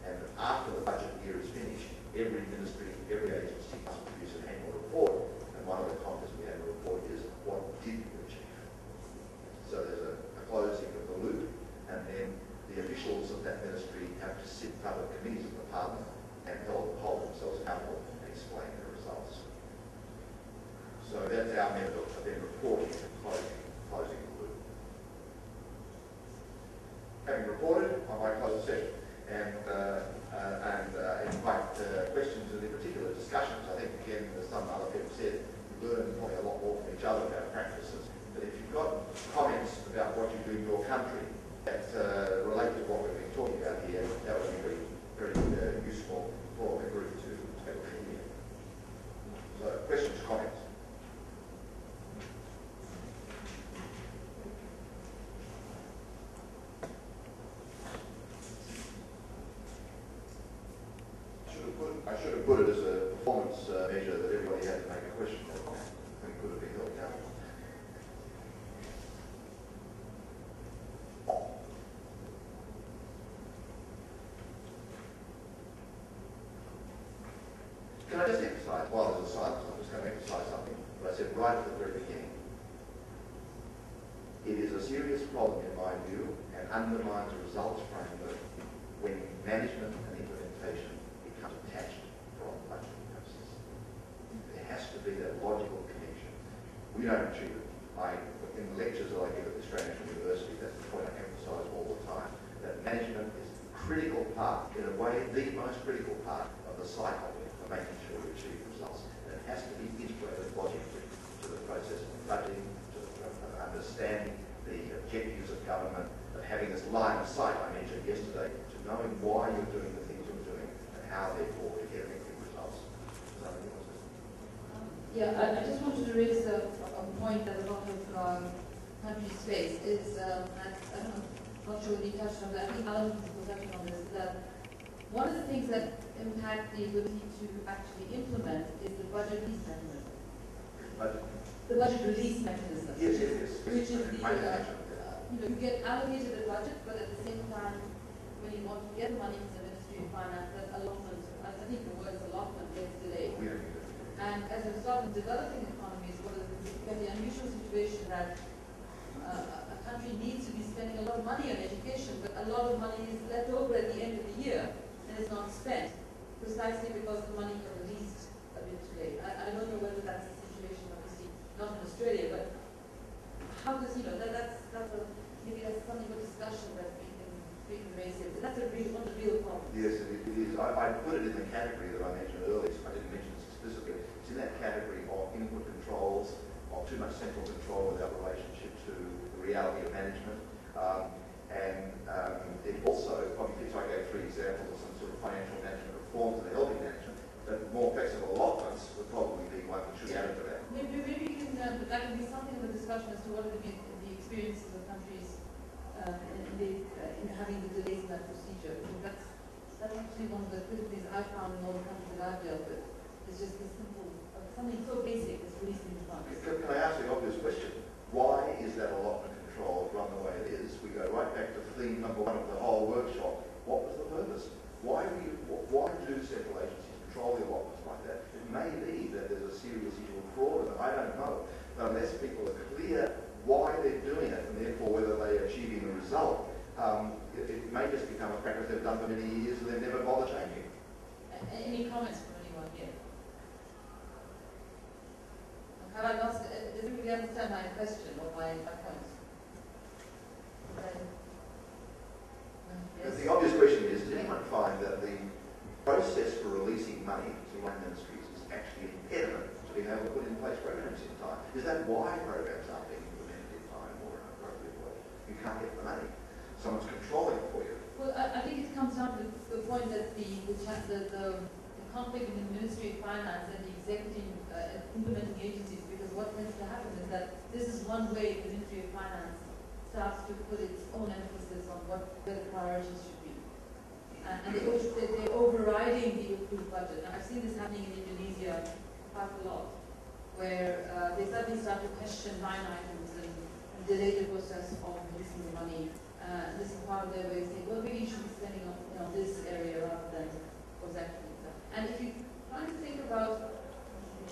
And after the budget year is finished, every ministry, every agency must produce an annual report. And one of the contents of the annual report is what did you achieve? So there's a closing of the loop, and then the officials of that ministry have to sit in front of committees of the Parliament and hold themselves accountable and explain their results. So that's our method of then reporting and closing the loop. Having reported, I might close the session and invite questions and in particular discussions. I think, again, as some other people said, we learn probably a lot more from each other about practices. But if you've got comments about what you do in your country that relate to what we've been talking about here, that would be very, very useful for the group to take a look at. So, questions, comments? I should have put it as a performance measure that everybody had to make a question of and could have been held accountable. Can I just emphasise, while there's a silence, I'm just going to emphasise something that I said right at the very beginning. It is a serious problem in my view and undermines a results framework when management and implementation becomes attached from budgeting purposes. There has to be that logical connection. We don't achieve it. In the lectures that I give at the Australian National University, that's the point I emphasise all the time, that management is a critical part, in a way, the most critical part of the cycle of making sure we achieve results. And it has to be integrated logically to the process of budgeting, to understanding the objectives of government, of having this line of sight I mentioned yesterday, to knowing why you're doing the things you're doing and how, therefore, to get effective results. Yeah, I just wanted to raise a point that a lot of countries face. Is I'm not sure whether you touched on that. I think Alan was touching on this. That one of the things that impact the ability to actually implement is the budget release mechanism. The budget release mechanism. Yes. Which is the you get allocated a budget, but at the same time, when you want to get money from the Ministry of Finance, that allotment, I think the word is allotment, gets delayed. And as a result of developing economies, we get the unusual situation that a country needs to be spending a lot of money on education, but a lot of money is left over at the end of the year and is not spent, precisely because the money got released a bit too late. I don't know whether that's the situation, obviously, not in Australia, but how does, maybe that's something for discussion that we can raise here. That's one of the real problems. Yes, it is. I put it in the category that I mentioned earlier, so I didn't mention it explicitly. It's in that category of input controls, of too much central control without relationship to the reality of management. It also, obviously, so I gave 3 examples of some sort of financial management reforms that are helping management, but more flexible allotments would probably be one that should be added to that. Maybe you can, but that can be something of a discussion as to what have been the experiences of countries in having the delays in that procedure. That's actually one of the critical things I found in all the countries that I've dealt with. It's just this simple, something so basic as releasing the funds. Can I ask the obvious question? Why is that allotment control run the way it is? We go right back to theme number 1 of the whole workshop. What was the purpose? Why do central agencies control the allotments like that? It may be that there's a serious issue of fraud, and I don't know. But unless people are clear why they're doing it, and therefore whether they're achieving the result, it may just become a practice they've done for many years and they've never bothered changing. Any comments from anyone here? Have I lost it? Does everybody understand my question or my points? Yes. The obvious question is, does anyone find that the process for releasing money to one ministries is actually an impediment to being able to put in place programs in time? Is that why programs aren't being implemented in time or in an appropriate way? You can't get the money. Someone's controlling it for you. Well, I think it comes down to the point that the conflict in the Ministry of Finance and the executive implementing agencies, because what tends to happen is that this is one way the Ministry of Finance starts to put its own emphasis on where the priorities should be. and they're overriding the approved budget. Now, I've seen this happening in Indonesia quite a lot, where they suddenly start to question line items and delay the process of releasing the money. This is part of their way of saying, well, maybe you should be spending on this area rather than exactly. And if you try to think about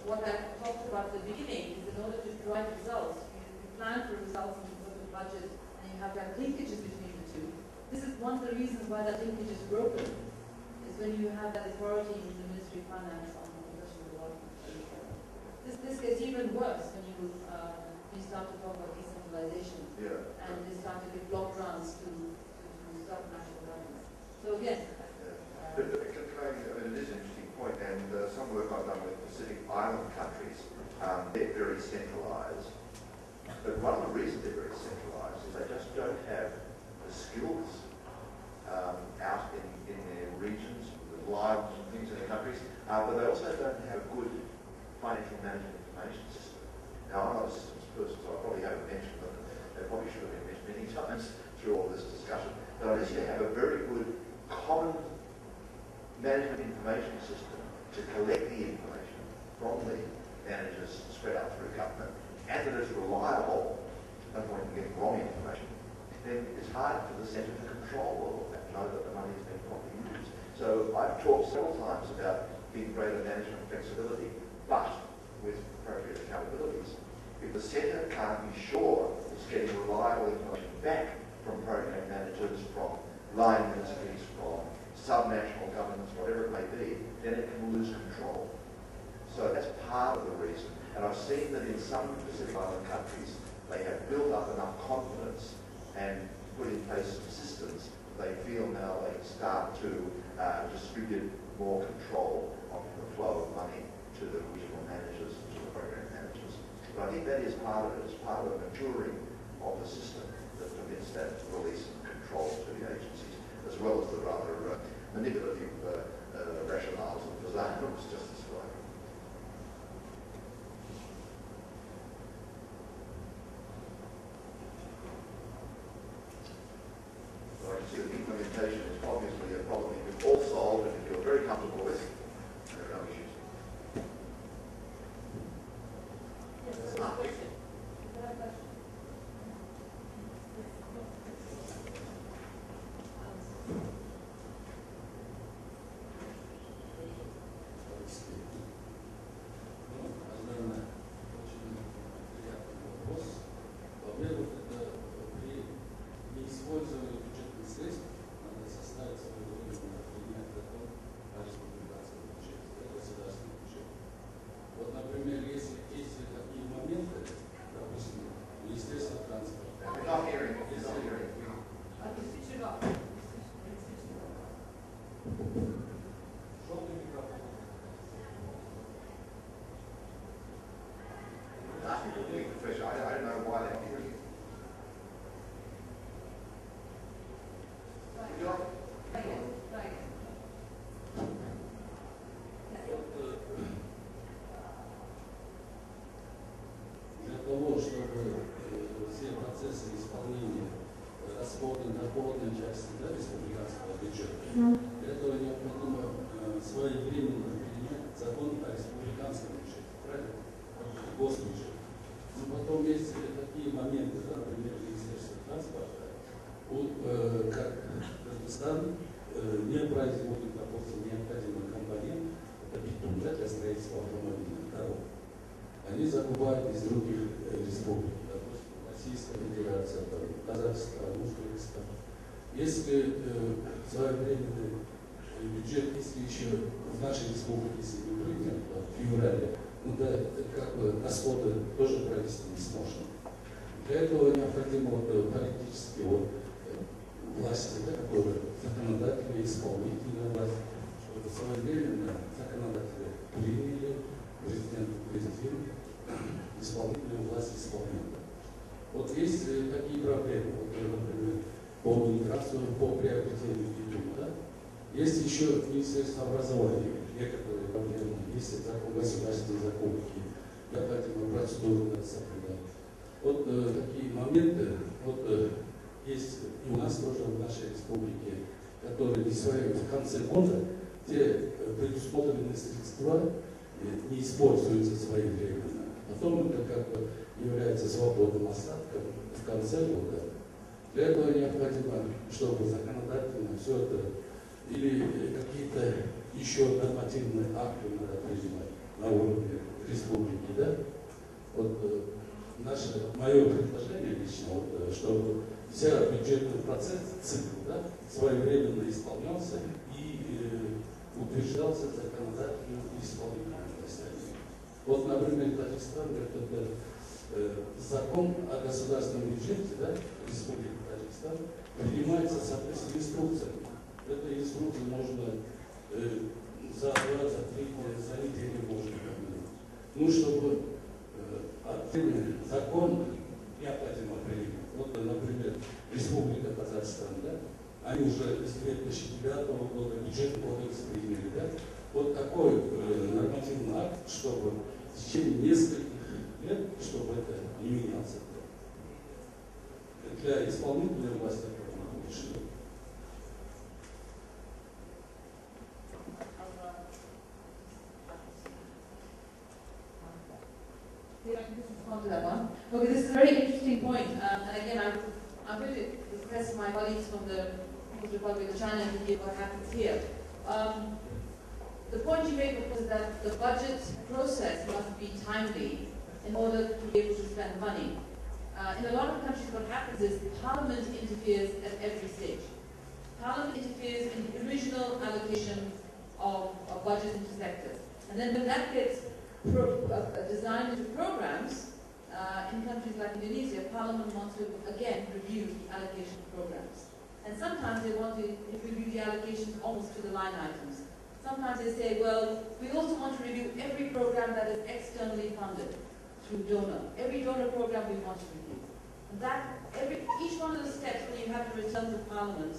what I talked about at the beginning, is in order to drive results, you plan for results and you put the budget, and you have to have linkages between the two. This is one of the reasons why that linkage is broken, is when you have that authority in the Ministry of Finance on industrial development. This gets even worse when you start to talk about decentralization, and they start to give block grants to sub-national governments. So again, but it is an interesting point, and some work I've done with Pacific Island countries, they're very centralised. But one of the reasons they're very centralised is they just don't have the skills out in their regions, the lives and things in their countries, but they also don't have a good financial management information system. Now, I'm not a systems person, so I probably haven't mentioned them. They probably should have been mentioned many times through all this discussion. But unless you have a very good common management information system to collect the information from the managers spread out through government, and that it's reliable, no point in getting wrong information, then it's hard for the centre to control all of that, know that the money has been properly used. So I've talked several times about giving greater management flexibility, but with appropriate accountabilities. If the centre can't be sure it's getting reliable information back from program managers, from line ministries, from sub-national governments, whatever it may be, then it can lose control. So that's part of the reason. And I've seen that in some Pacific Island countries, they have built up enough confidence and put in place some systems that they feel now they can start to distribute more control of the flow of money to the regional managers, to the program managers. But I think that is part of it. It's part of the maturing of the system that permits that release and control to the agencies, as well as the rather manipulative rationales and pizzazz just described. So I can see that implementation is obviously a problem you can all solve and if you're very comfortable with. There are no issues. yes, that's a question. Is that a question? Во-первых, это при неиспользовании бюджетных средств надо составить своевременно принять закон о республиканском бюджете, о государственном бюджете. Вот, например, если есть такие моменты, допустим, Министерство транспорта. Желтый микрофон. I don't know why they're hearing it. Would you like? Для того, чтобы все процессы исполнения расходной, доходной части республиканского бюджета, для этого необходимо своевременно принять закон о республиканском бюджете, правильно? Госбюджет. Но потом есть такие моменты, например, Министерство транспорта, как Казахстан не производит, допустим, необходимый компонент, это битум, для строительства автомобильных дорог. Они закупают из других республик, допустим, Российская Федерация, Казахстан, Узбекистан. Если своевременный бюджет, если еще в нашей республике, если не принят в феврале, ну да, как бы расходы тоже провести не сможем. Для этого необходимо политические власти, как бы законодательная, исполнительная власть, чтобы своевременно законодатели приняли, президент, исполнительную власть исполнения. Вот есть такие проблемы, вот, например, по миграции, по приобретению битума, да? Есть еще Министерство образования, некоторые проблемы, есть закон государственной закупки, необходимо процедуру надо соблюдать. Вот такие моменты, вот есть и у нас тоже в нашей республике которые присваивают в конце года, те предусмотренные средства не используются своевременно. Потом это как бы является свободным остатком в конце года. Для этого необходимо, чтобы законодательно все это или какие-то еще нормативные акты надо принимать на уровне республики, да? Вот мое предложение лично, чтобы вся бюджетный процесс, цикл, да, своевременно исполнялся и утверждался законодательным и исполнительным властями. Вот, например, Таджикистан, это закон о государственном бюджете, да, Республики Таджикистан, принимается в соответствии с инструкциями. Эту инструкцию можно за 2, за 3 дня, за неделю можно поменять. Ну, чтобы закон необходимо принять. Вот, например, Республика Казахстан, да, они уже с 2009 года бюджетный кодекс приняли, да. Вот такой нормативный акт, чтобы в течение нескольких лет, чтобы это не менялся. Для исполнительной власти это лучше. I can just respond to that one. Okay, this is a very interesting point. And again, I'm going to request my colleagues from the People's Republic of China to give what happens here. The point you make, of course, is that the budget process must be timely in order to be able to spend money. In a lot of countries, what happens is Parliament interferes at every stage. Parliament interferes in the original allocation of budget into sectors. And then when that gets designed into programs, in countries like Indonesia, Parliament wants to, again, review the allocation of programs. And sometimes they want to review the allocations almost to the line items. Sometimes they say, well, we also want to review every program that is externally funded through donor. Every donor program we want to review. And each one of those steps, when you have to return to Parliament,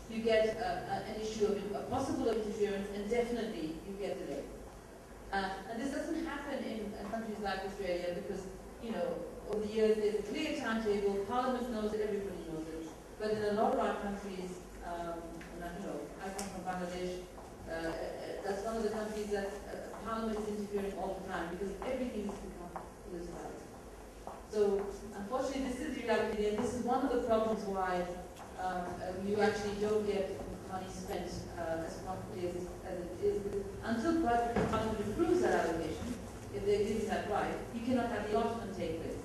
you get an issue of a possible interference, and definitely you get delay. And this doesn't happen in countries like Australia because, you know, over the years there's a clear timetable, Parliament knows it, everybody knows it. But in a lot of our countries, I come from Bangladesh, that's one of the countries that Parliament is interfering all the time because everything has become politicized. So, unfortunately, this is the reality, and this is one of the problems why you actually don't get money spent as promptly as it is. Until Parliament approves that allocation, if they're giving that right, you cannot have the allotment take place.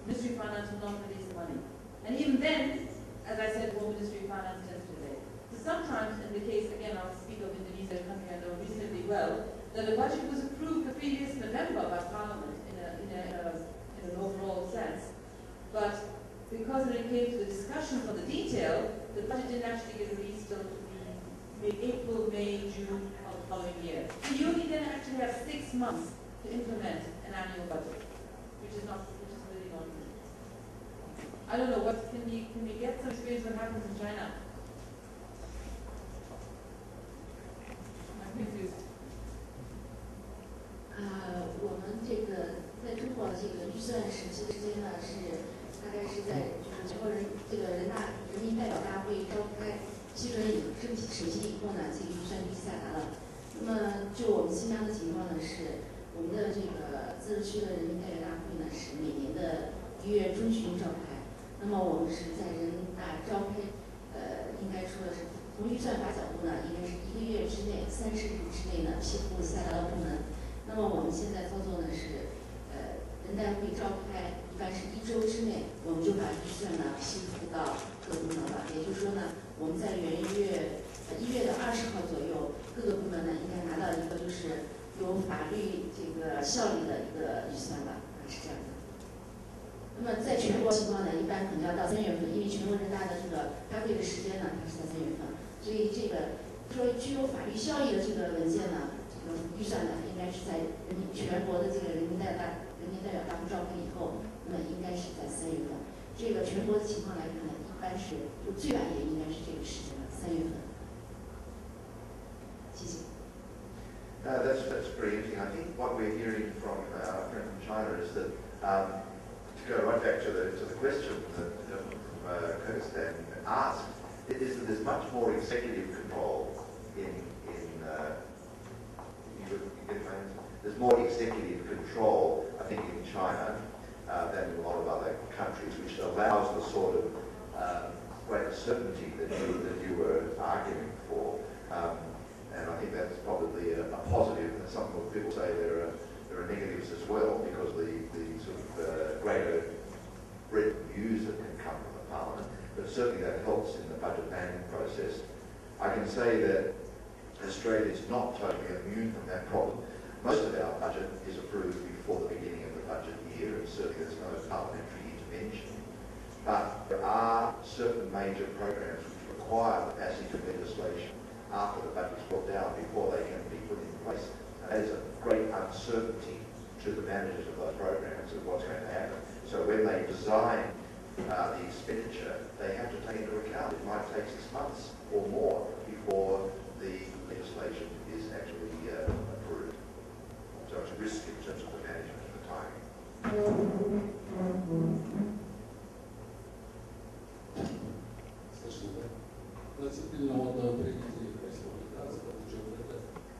Ministry of Finance will not release the money. And even then, as I said, the Ministry of Finance tends to delay. So sometimes, in the case, again, I'll speak of Indonesia, a country I know reasonably well, that a budget was approved the previous November by Parliament in an overall sense. But because when it came to the discussion for the detail, the budget didn't actually get released till April, May, June of the following year. So you only then actually have 6 months to implement an annual budget, which is really not good. I don't know, can we get some experience what happens in China? I'm confused. 我们这个在中国这个预算审期的时间呢，是大概是在就是全国人民代表大会召开批准审批以后呢，这个预算就下达了。那么就我们新疆的情况呢，是我们的这个自治区的人民代表大会呢，是每年的1月中旬召开。那么我们是在人大召开，应该说的是从预算法角度呢，应该是1个月之内30日之内呢批复下达到部门。那么我们现在操作呢是，人代会召开，一般是1周之内，我们就把预算呢批复到各部门了。也就是说呢，我们在1月的20号左右，各个部门呢应该拿到一个就是有法律这个效力的一个预算吧，是这样的。那么在全国情况呢，一般可能要到3月份，因为全国人大的这个开会的时间呢，它是在3月份，所以这个说具有法律效益的这个文件呢，这个预算呢，应该是在全国的这个人民代表大会召开以后，那么应该是在3月份。这个全国的情况来看呢，一般是就最晚也应该是这个时间了，3月份。谢谢。That's pretty interesting. I think what we're hearing from our friend from China is that to go right back to the question that Kyrgyzstan asked is that there's much more executive control there's more executive control, I think, in China than in a lot of other countries, which allows the sort of greater certainty that you were arguing for. And I think that's probably a positive. Some people say there are negatives as well, because the sort of greater breadth of views that can come from the Parliament. But certainly that helps in the budget planning process. I can say that Australia is not totally immune from that problem. Most of our budget is approved before the beginning of the budget year, and certainly there's no parliamentary intervention. But there are certain major programs which require the passage of legislation after the budget is brought down before they can be put in place. And that is a great uncertainty to the managers of those programs of what's going to happen. So when they design the expenditure, they have to take into account it might take 6 months or more before the legislation is actually approved. So it's a risk in terms of the management of the timing. Относительно принятия республиканского бюджета,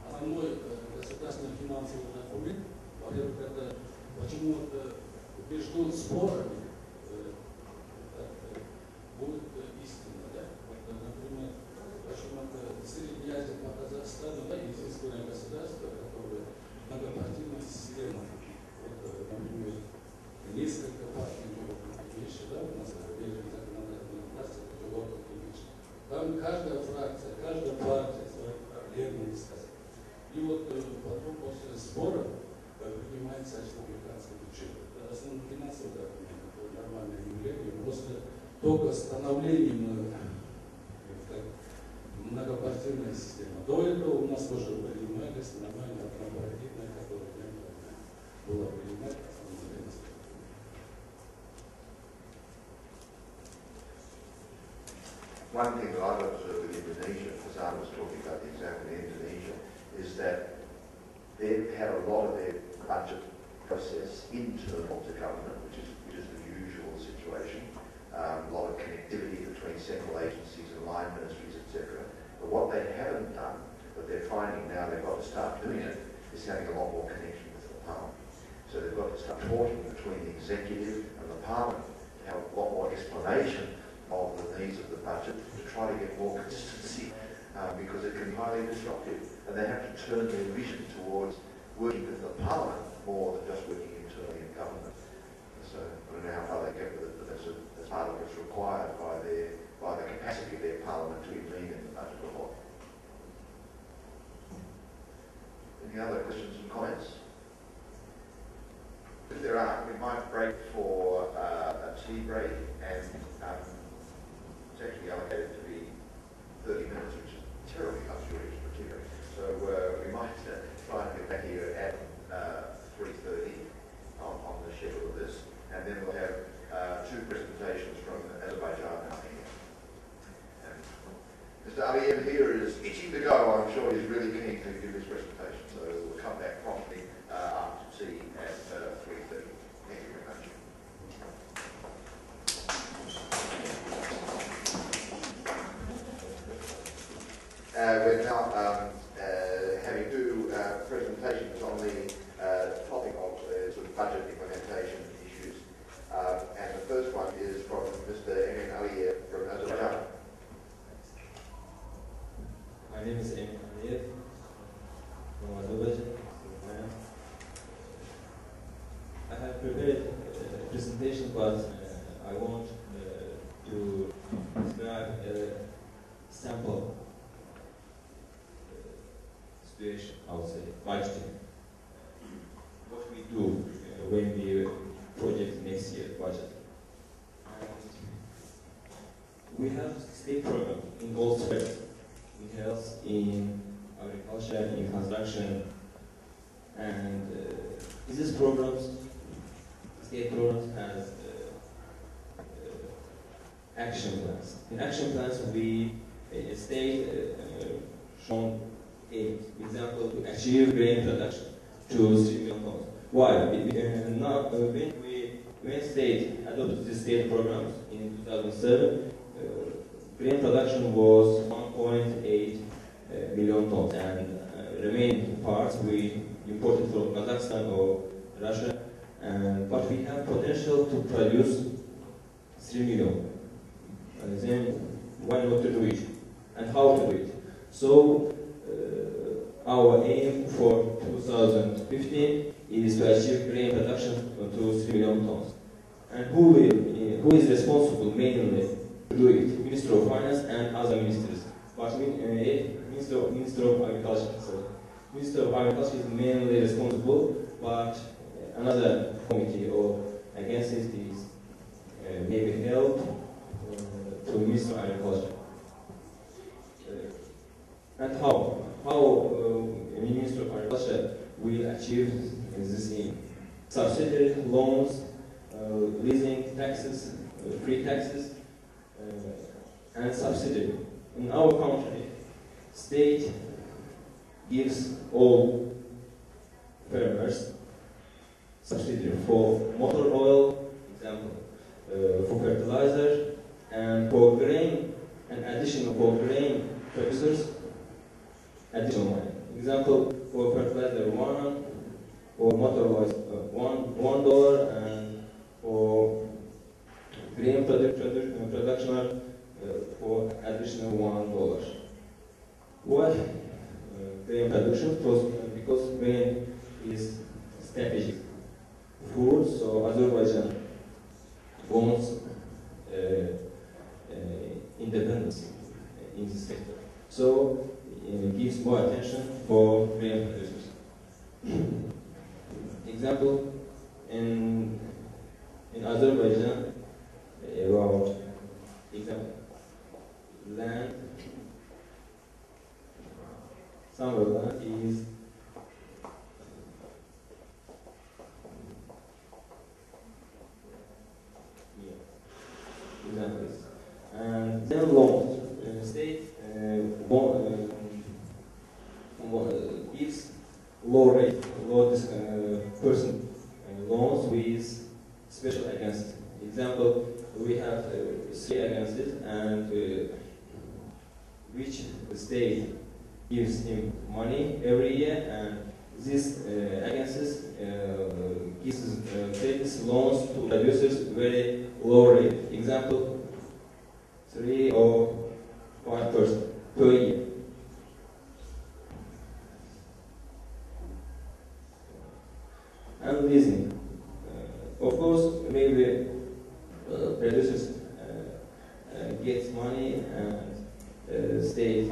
основной государственный финансовый документ, во-первых, это почему-то между спорами будет истина, да? Вот, например, почему-то Средняя Азия по Казахстану, да, единственное государство, которое многопартийная система. Вот, например, несколько партий могут быть вещи, да, у нас в законодательной власти, это там каждая фракция, каждая партия свои проблемы сказать. И вот потом после спора принимается республиканский бюджет. Это основной финансовый документ, это нормальное явление. После только становления многопартийная система. До этого у нас тоже принимались нормальная однопартийная, которая была принимать. One thing that I've observed with Indonesia, because I was talking about the example in Indonesia, is that they've had a lot of their budget process internal to government, which is the usual situation. A lot of connectivity between central agencies and line ministries, etc. But what they haven't done, but they're finding now they've got to start doing it, is having a lot more connection with the Parliament. So they've got to start talking between the executive and the Parliament to have a lot more explanation of the needs of the budget, to try to get more consistency, because it can be highly disruptive. And they have to turn their vision towards working with the Parliament more than just working internally in government. So I don't know how far they get with it, but that's part of what's required by the capacity of their Parliament to intervene in the budget report. Any other questions and comments? If there are, we might break for a tea break, and it's actually allocated to be 30 minutes, which is terribly luxurious for tea break. So we might try and get back here at 3:30 on the schedule of this, and then we'll have 2 presentations from Azerbaijan and Armenia. And Mr. Aliyev here is itching to go. I'm sure he's really keen to give this presentation, so we'll come back promptly after tea at 3:30. Thank you very much. We're now having 2 presentations on the topic of sort of budget implementation issues. And the first one is from Mr. Emin Aliyev from Azerbaijan. My name is Emin Aliyev from Azerbaijan. I have prepared a presentation, but I want to describe a sample situation, I would say, budgeting. What we do when we project next year budget. And we have state programs in all spheres, in health, in agriculture, in construction, and these programs, state programs has action plans. In action plans, we state shown a example to achieve grain production to 3 million tons. Why? Now, when state adopted the state programs in 2007, grain production was 1.8 million tons, and remaining parts we imported from Kazakhstan or Russia, but we have potential to produce 3 million. And then why not to do it? And how to do it? So our aim for 2015 is to achieve grain production to 3 million tons. And who is responsible mainly to do it? Minister of Finance and other ministers. But Minister of Agriculture. Sorry. Minister of Agriculture is mainly responsible, but another committee or agency is maybe help to Minister of Agriculture. And how? Minister of Agriculture will achieve this aim? Subsidy, loans, leasing, taxes, free taxes, and subsidy. In our country, state gives all farmers subsidy for motor oil, example, for fertilizer, and for grain, and additional for grain producers, additional money. Example, for fertilizer $1, for motor oil $1, and for grain production for additional $1. Why grain production? Because grain is strategic food, so Azerbaijan wants independence in this sector. So it gives more attention for grain producers. Example, in Azerbaijan, about example, land, some of land is examples, and then loans. State gives low rate, person loans with special against. Example, we have C against it, and which the state gives him money every year, and this against gives credits loans to producers very low rate. Example, 3 or 5% per year. And leasing. Of course, maybe producers get money and state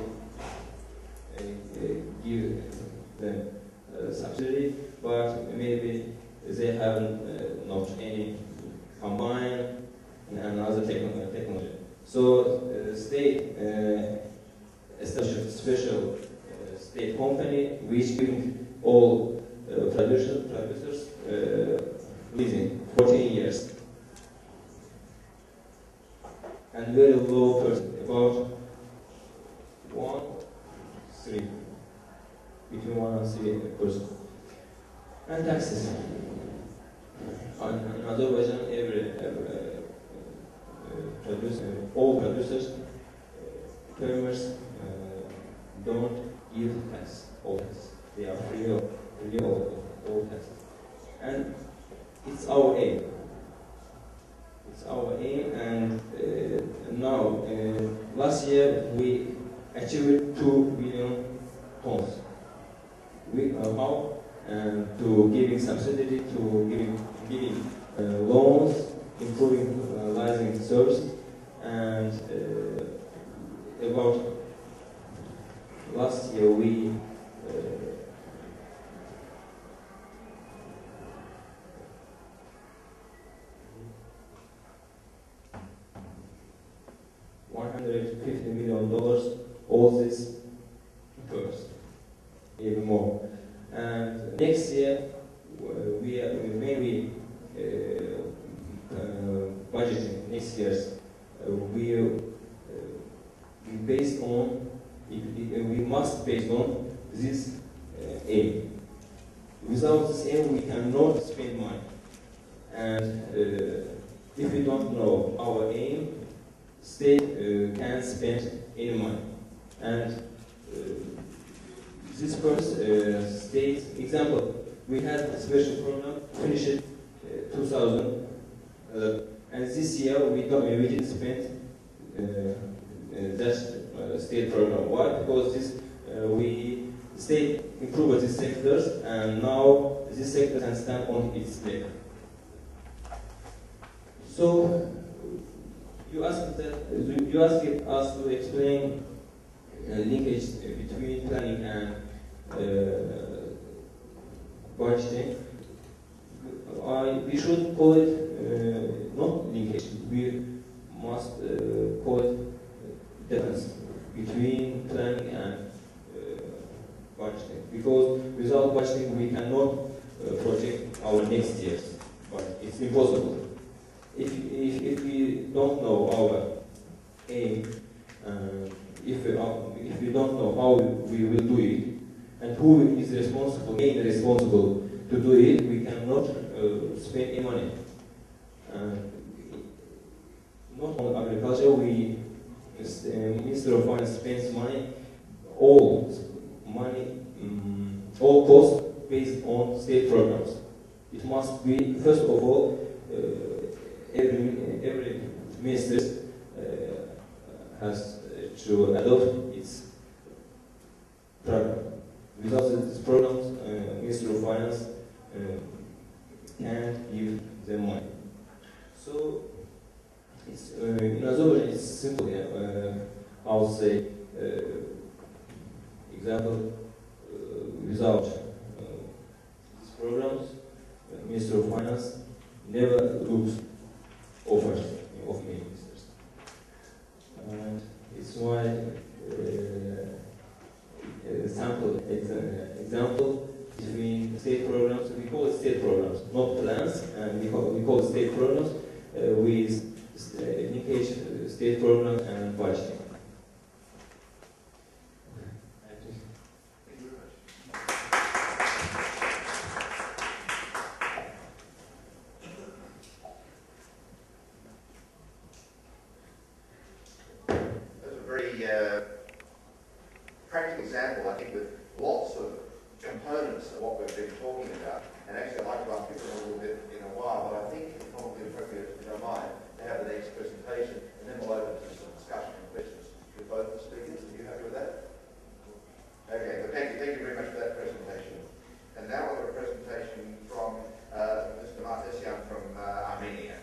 give them subsidy, but maybe they haven't not any combine and another technology. So state established a special state company which bring all producers leasing 14 years. And very low person, about 1-3, between 1 and 3%. And taxes. In Azerbaijan, all producers, farmers don't give tax, all tax. They are free of all taxes. And it's our aim. It's our aim, and now, last year we achieved 2 billion tons. How? To giving subsidy, to giving loans, improving licensing service, and about last year we $150 million, all this first, even more. And next year, we are maybe budgeting next year's will be based on, we must based on this aim. Without this aim, we cannot spend money. And if we don't know our aim, state can spend any money. And this first state example, we had a special program finished 2000, and this year we didn't spend that state program. Why? Because this we state improved these sectors, and now this sector can stand on its leg. So you asked us to explain linkage between planning and budgeting. We should call it not linkage. We must call it difference between planning and budgeting. Because without budgeting, we cannot project our next year's budget. It's impossible. If we don't know our aim, if we don't know how we will do it, and who is responsible to do it, we cannot spend any money. Not on agriculture, Minister of Finance spends money, all costs based on state programs. It must be, first of all, every minister has to adopt its program. Without these programs, Minister of Finance can't give them money. So, it's, in Azerbaijan, it's simple. I would say, example, without these programs, Minister of Finance never looks offers of many ministers. And it's why example between state programs, we call it state programs, not plans, and we call it state programs with linkage state program and budgeting. Practical example, I think, with lots of components of what we've been talking about. And actually, I'd like to ask you a little bit in a while, but I think it's probably appropriate, if you don't mind, to have the next presentation, and then we'll open to some discussion and questions with both the speakers. Are you happy with that? Okay, but thank you very much for that presentation. And now we'll have a presentation from Mr. Martesyan from Armenia.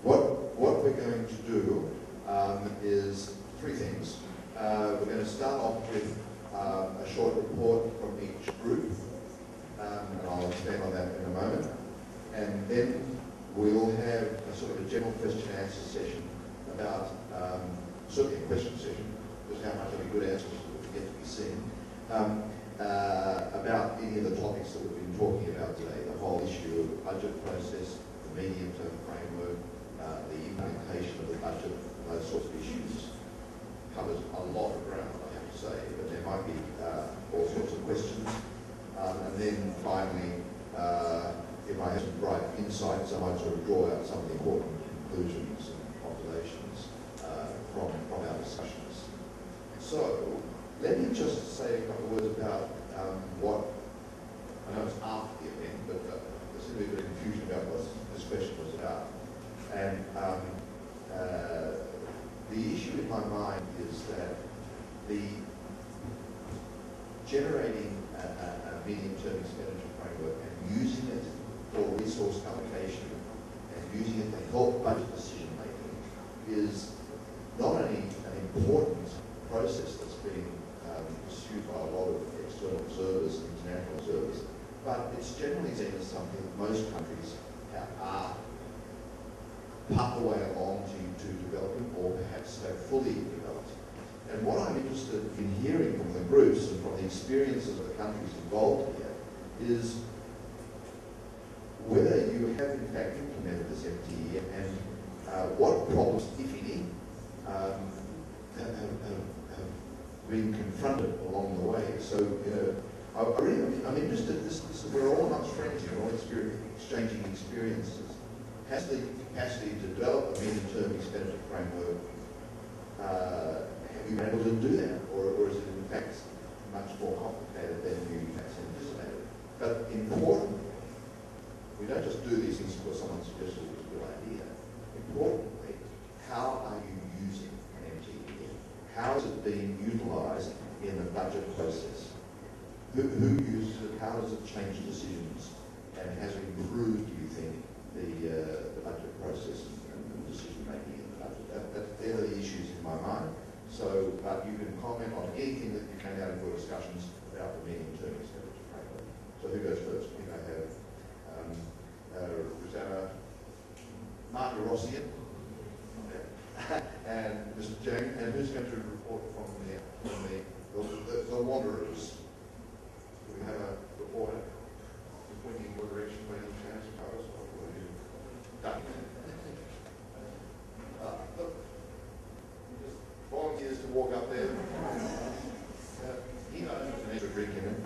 What we're going to do is three things. We're going to start off with a short report from each group, and I'll expand on that in a moment. And then general question and answer session about, certainly a question session, because how much of a good answers will get to be seen, about any of the topics that we've been talking about today, the whole issue of the budget process, the medium-term framework, the implementation of the budget, those sorts of issues. Covers a lot of ground, I have to say, but there might be all sorts of questions. And then finally, if I have some bright insights, I might sort of draw out some of the important conclusions and observations from our discussions. So, let me just say a couple of words about what, I know it's after the event, but there seems to be a bit of confusion about what this question was about. And the issue in my mind is that the generating a medium-term expenditure framework and using it for resource allocation and using it to help budget decision making is not only an important process that's being pursued by a lot of external observers and international observers, but it's generally seen as something that most countries are part of the way along to developing, or perhaps have fully developed. And what I'm interested in hearing from the groups and from the experiences of the countries involved here is whether you have in fact implemented this MTEF and what problems, if any, have been confronted along the way. So, you know, I'm interested, we're all amongst friends here, we're all exchanging experiences. Has the capacity to develop a medium-term expenditure framework, have you been able to do that? Or is it in fact much more complicated than you perhaps anticipated? But importantly, we don't just do these things because someone suggested it was a good idea. Importantly, how are you using an MTEF? How is it being utilised in the budget process? Who uses it? How does it change decisions? And has it improved, do you think, the budget process and decision making in the budget? They're the issues in my mind. So, but you can comment on anything that you came out of your discussions about the medium-term expenditure framework. So who goes first? I think I have Rosanna Martin and Mr. James, and who's going to report from the Wanderers? Do we have a reporter pointing in your direction when he has covers? Done. Look, just volunteers to walk up there. He knows there's an extra drink in it.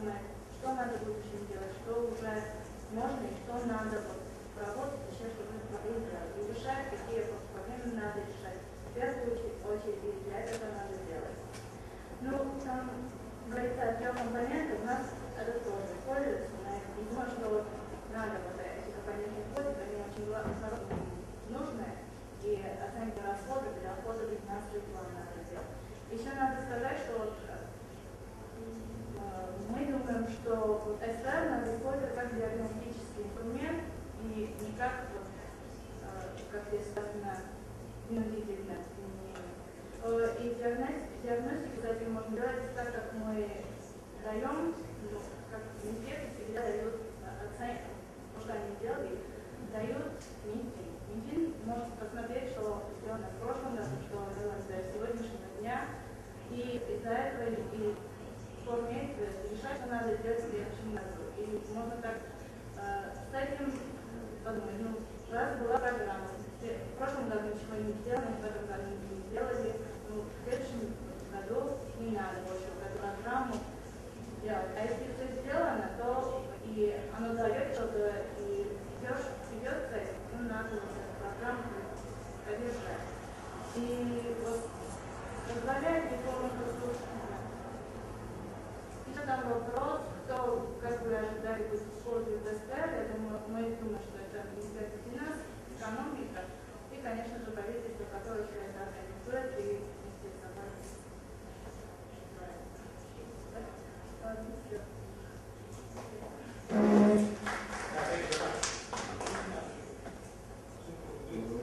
думает, что надо в будущем делать, что уже можно и что надо вот, проработать еще, чтобы проблемы и решать, какие проблемы надо решать. В первую очередь, и для этого надо делать. Ну, там говорится о 3 компонентах, у нас это тоже используется, но я не думаю, что вот надо вот эти компоненты использовать, они очень нужны, и оценка расходов и доходов 15 план надо сделать. Еще надо сказать, что вот, мы думаем, что вот СР надо использовать как диагностический инструмент и не как, вот, как здесь сказано, винодительное применение. И диагностику, кстати, можно делать так, как мы даем, ну, как MTEF всегда дают оценку, что они делали, дают МИФИН. МИФИН может посмотреть, что сделано в прошлом году, что делано до сегодняшнего дня, и из-за этого и форме решать, что надо делать в следующем году. И можно так с этим подумать, ну, раз была программа, в прошлом году ничего не сделано, в этом году ничего не сделали, ну, в следующем году не надо больше вот эту программу делать. А если все сделано, то и оно дает что-то, и идет цель, ну, надо вот эту программу поддержать. И вот позволяет реформа государства. Еще там вопрос, кто, как вы ожидали, будет использовать СТР, я думаю, мы думаем, что это Министерство финансов, экономика и, конечно же, правительство, которое все это организует и вместе с собой.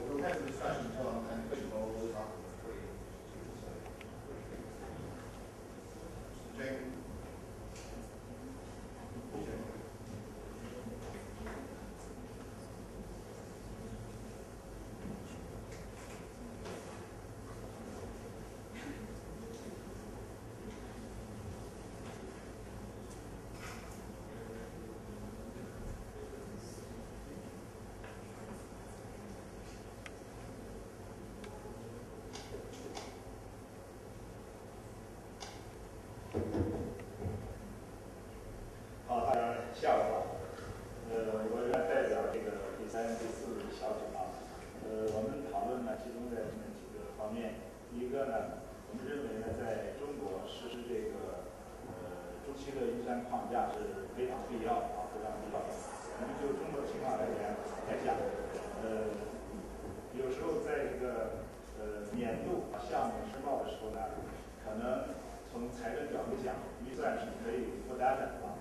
We'll have a discussion on and question all those after the three. Jane.下午好，我来代表这个第3、第4小组啊，我们讨论呢集中在这么几个方面。第一个呢，我们认为呢，在中国实施这个中期的预算框架是非常必要啊，非常必要的。那么就中国的情况来讲，有时候在这个年度项目申报的时候呢，可能从财政角度讲，预算是可以负担的啊。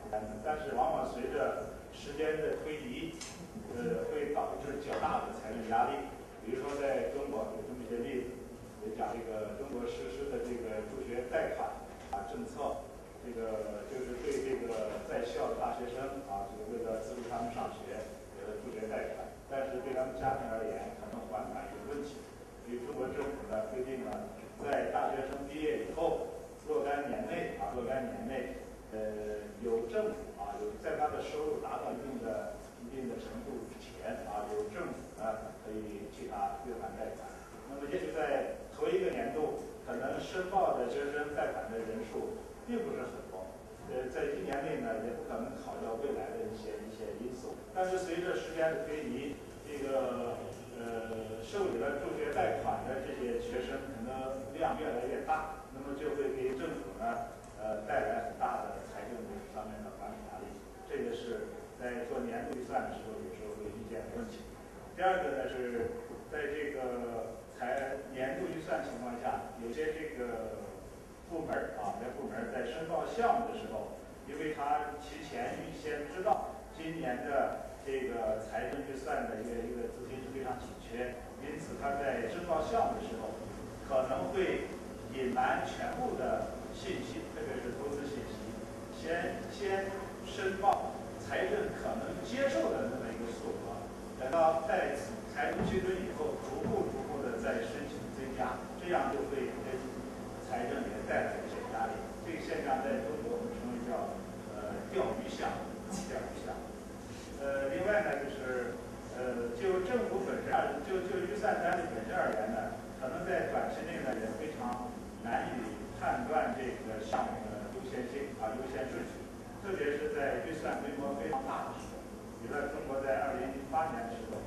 但是往往随着时间的推移，会导致较大的财政压力。比如说，在中国有这么一些例子，也讲这个中国实施的这个助学贷款政策，这个就是对这个在校大学生这个为了资助他们上学，给了助学贷款，但是对他们家庭而言，可能还款有问题。所以中国政府呢规定了，在大学生毕业以后若干年内，有政府有在他的收入达到一定的程度之前有政府呢可以替他归还贷款。那么也许在头一个年度，可能申报的学生贷款的人数并不是很多，在1年内呢也不可能考虑到未来的一些因素。但是随着时间的推移，这个受理了助学贷款的这些学生可能量越来越大，那么就会给政府呢带来很大的财政上面的还款压力。这个是在做年度预算的时候，有时候会遇见的问题。第二个呢是在这个年度预算情况下，有些这个部门在申报项目的时候，因为他提前预先知道今年的这个财政预算的一个资金是非常紧缺，因此他在申报项目的时候可能会隐瞒全部的信息，特别是投资信息，先申报财政可能接受的那么一个数额，等到在财政批准以后，逐步的再申请增加，这样就会给财政也带来一些压力。这个现象在中国我们称为叫钓鱼项目。另外呢就是就政府本身就预算单位本身而言呢，可能在短期内呢也非常难以判断这个项目的优先性优先顺序。特别是在预算规模非常大的时候，比如说中国在2008年的时候，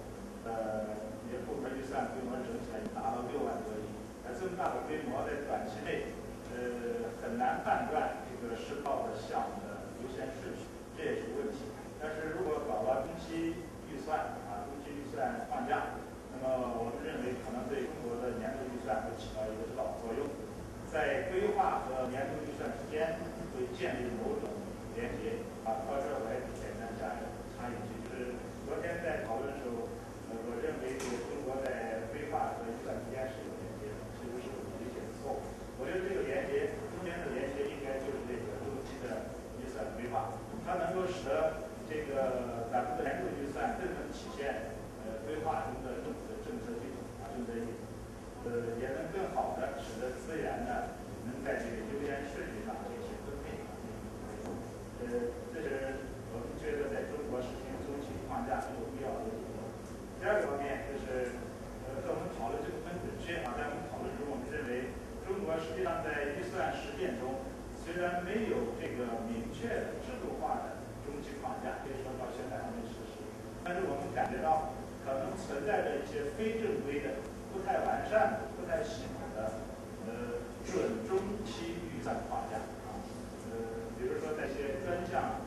也部门预算规模整起来达到6万多亿，这么大的规模在短期内，很难判断这个申报的项目的优先顺序，这也是问题。但是如果搞了中期预算中期预算放假，那么我们认为可能对中国的年度预算会起到一个指导作用，在规划和年度预算之间会建立某种连接。到这儿我也简单插一句，就是昨天在讨论的时候，我认为这个中国在规划和预算之间是有连接的，是不是我理解的错误？我觉得这个连接中间的连接应该就是这个中期的预算规划，它能够使得这个咱们的年度预算更能体现规划中的政府的政策系统政策意图，也能更好的使得资源呢能在这个优先顺序上进行分配。这是我们觉得在中国实行中期放假是有必要的。第二个方面就是在我们讨论这个分准确在我们讨论中，我们认为中国实际上在预算实践中虽然没有这个明确的制度化的中期放假，可以说到现在还没实施，但是我们感觉到可能存在着一些非正规的、不太完善的、不太系统的准中期预算放假比如说在一些专项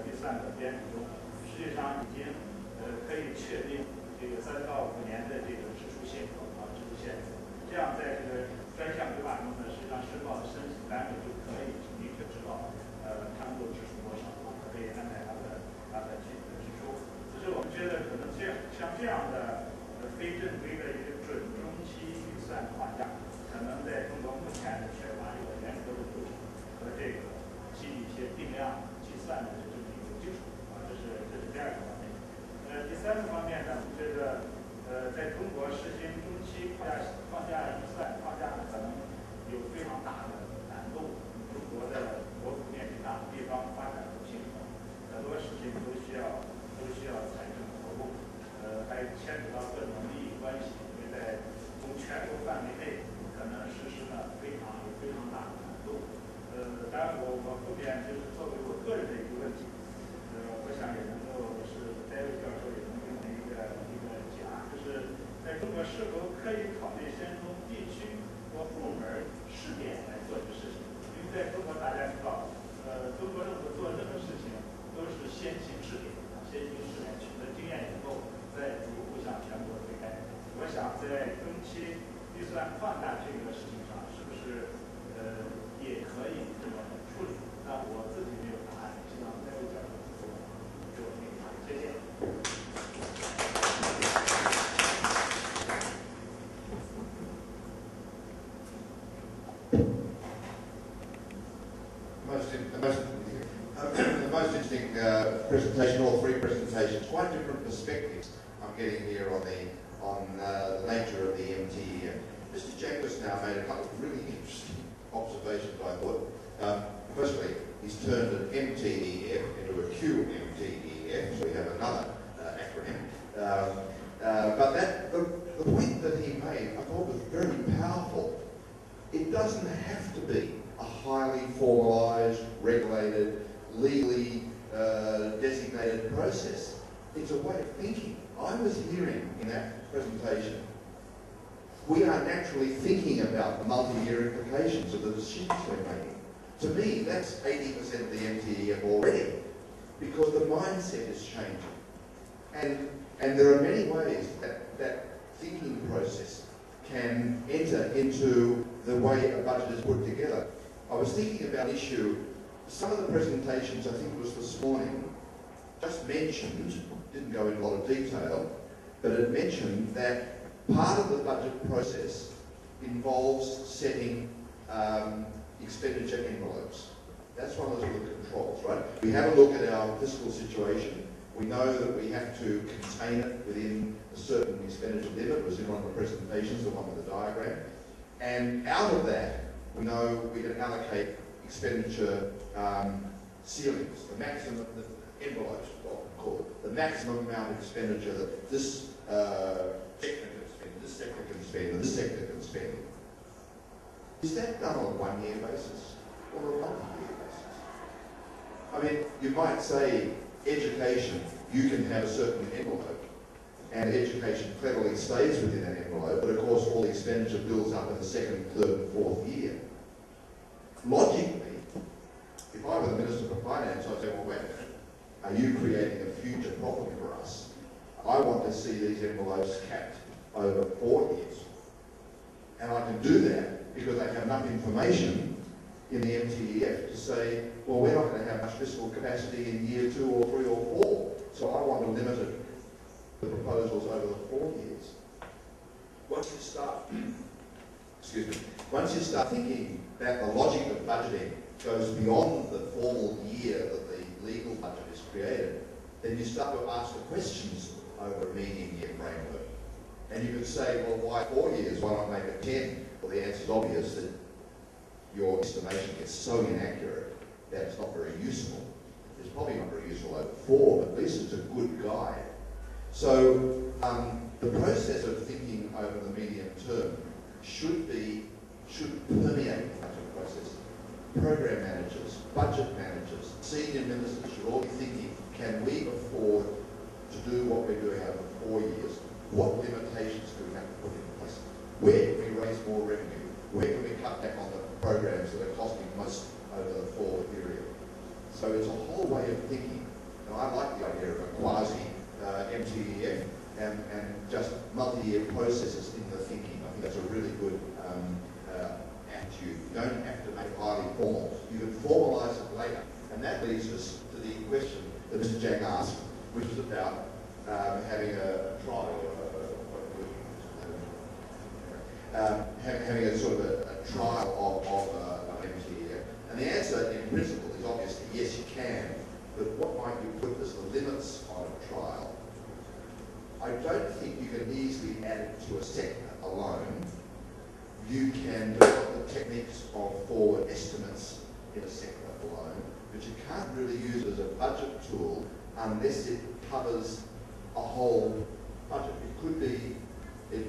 预算的编制中，实际上已经可以确定这个3到5年的这个支出线这样在这个专项规划中呢，实际上申报的申请单位就可以明确知道他能够支出多少可以安排他的具体的支出。只是我们觉得可能像这样的非正规的一个准中期预算框架，可能在中国目前缺乏一个严格的流程和这个基于一些定量计算的这么一个基础这是第二个方面。第三个方面呢，我们觉得在中国实行中期放假预算放假可能有非常大的难度。中国的国土面积大，地方发展不平衡，很多事情都需要财政投入，还牵扯到各种利益关系，因为在从全国范围内可能实施呢有非常大的难度。当然我后面就是作为我个人的一个问题，我想也能够是戴维教授也能给我们一个解答，就是在中国是否可以考虑先从地区和部门试点来做这个事情？因为在中国大家知道，中国政府做任何事情都是先行试点，取得经验以后，再逐步向全国推开。我想在中期预算放假这个事情上，是不是也可以这么处理？那我自己没有答案，希望戴维教授给我们一个答案。谢谢。The most interesting presentation, all three presentations, quite different perspectives I'm getting here on the nature of the MTEF. Mr. Jacobs now made a couple of really interesting observations, I thought. Firstly, he's turned an MTEF into a QMTEF, so we have another acronym. But the point that he made, I thought was very powerful. It doesn't have to be a highly formalised, regulated, legally designated process. It's a way of thinking. I was hearing in that presentation, we are naturally thinking about the multi-year implications of the decisions we're making. To me, that's 80% of the MTEF already, because the mindset is changing. And there are many ways that thinking process can enter into the way a budget is put together. I was thinking about an issue, some of the presentations, I think it was this morning, just mentioned, didn't go into a lot of detail, but it mentioned that part of the budget process involves setting expenditure envelopes. That's one of the controls, right? We have a look at our fiscal situation. We know that we have to contain it within a certain expenditure limit. It was in one of the presentations, the one with the diagram. And out of that, we know we can allocate expenditure ceilings, the maximum, the envelopes, what we call it, the maximum amount of expenditure that this sector can spend, this sector can spend, and this sector can spend. Is that done on a one-year basis or a multi-year basis? I I mean, you might say education, you can have a certain envelope, and education cleverly stays within that envelope, but of course all the expenditure builds up in the second, third, and fourth year. Logically, if I were the Minister for Finance, I'd say, well, wait a minute, are you creating a future problem for us? I want to see these envelopes capped over 4 years. And I can do that because I have enough information in the MTEF to say, well, we're not going to have much fiscal capacity in year 2 or 3 or 4, so I want to limit it, the proposals over the 4 years. Once you start thinking that the logic of budgeting goes beyond the formal year that the legal budget is created, then you start to ask the questions over a medium year framework. And you could say, well, why 4 years? Why not make it 10? Well, the answer is obvious, that your estimation gets so inaccurate that it's not very useful. It's probably not very useful over 4, but at least it's a good guide. So the process of thinking over the medium term should permeate the budget process. Program managers, budget managers, senior ministers should all be thinking, can we afford to do what we're doing over 4 years? What limitations do we have to put in place? Where can we raise more revenue? Where can we cut back on the programs that are costing most over the forward period? So it's a whole way of thinking. Now, I like the idea of a quasi-MTEF and just multi-year processes in the thinking. I think that's a really good attitude. You don't have to make it highly formal. You can formalise it later. And that leads us to the question that Mr. Jang asked, which was about having a trial, having a sort of a trial of MTEF. And the answer in principle is obviously yes, you can, but what might you put as the limits on a trial? I don't think you can easily add it to a sector alone. You can develop the techniques of forward estimates in a sector alone, but you can't really use it as a budget tool unless it covers a whole budget. It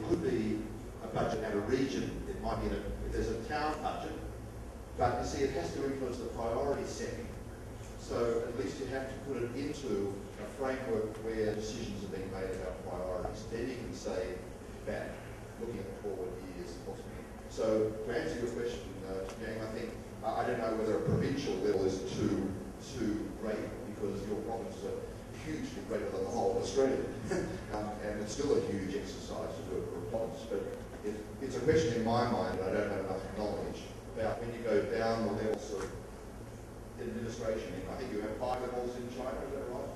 could be a budget at a region. It might be if there's a town budget, but you see, it has to influence the priority setting. So at least you have to put it into a framework where decisions are being made about priorities. Then you can say, back, looking at the forward years. So to answer your question, Yang, I think I don't know whether a provincial level is too great because your provinces are hugely greater than the whole of Australia, and it's still a huge exercise to do it for a province. But it's a question in my mind, and I don't have enough knowledge about when you go down the levels of administration. I think you have 5 levels in China, is that right?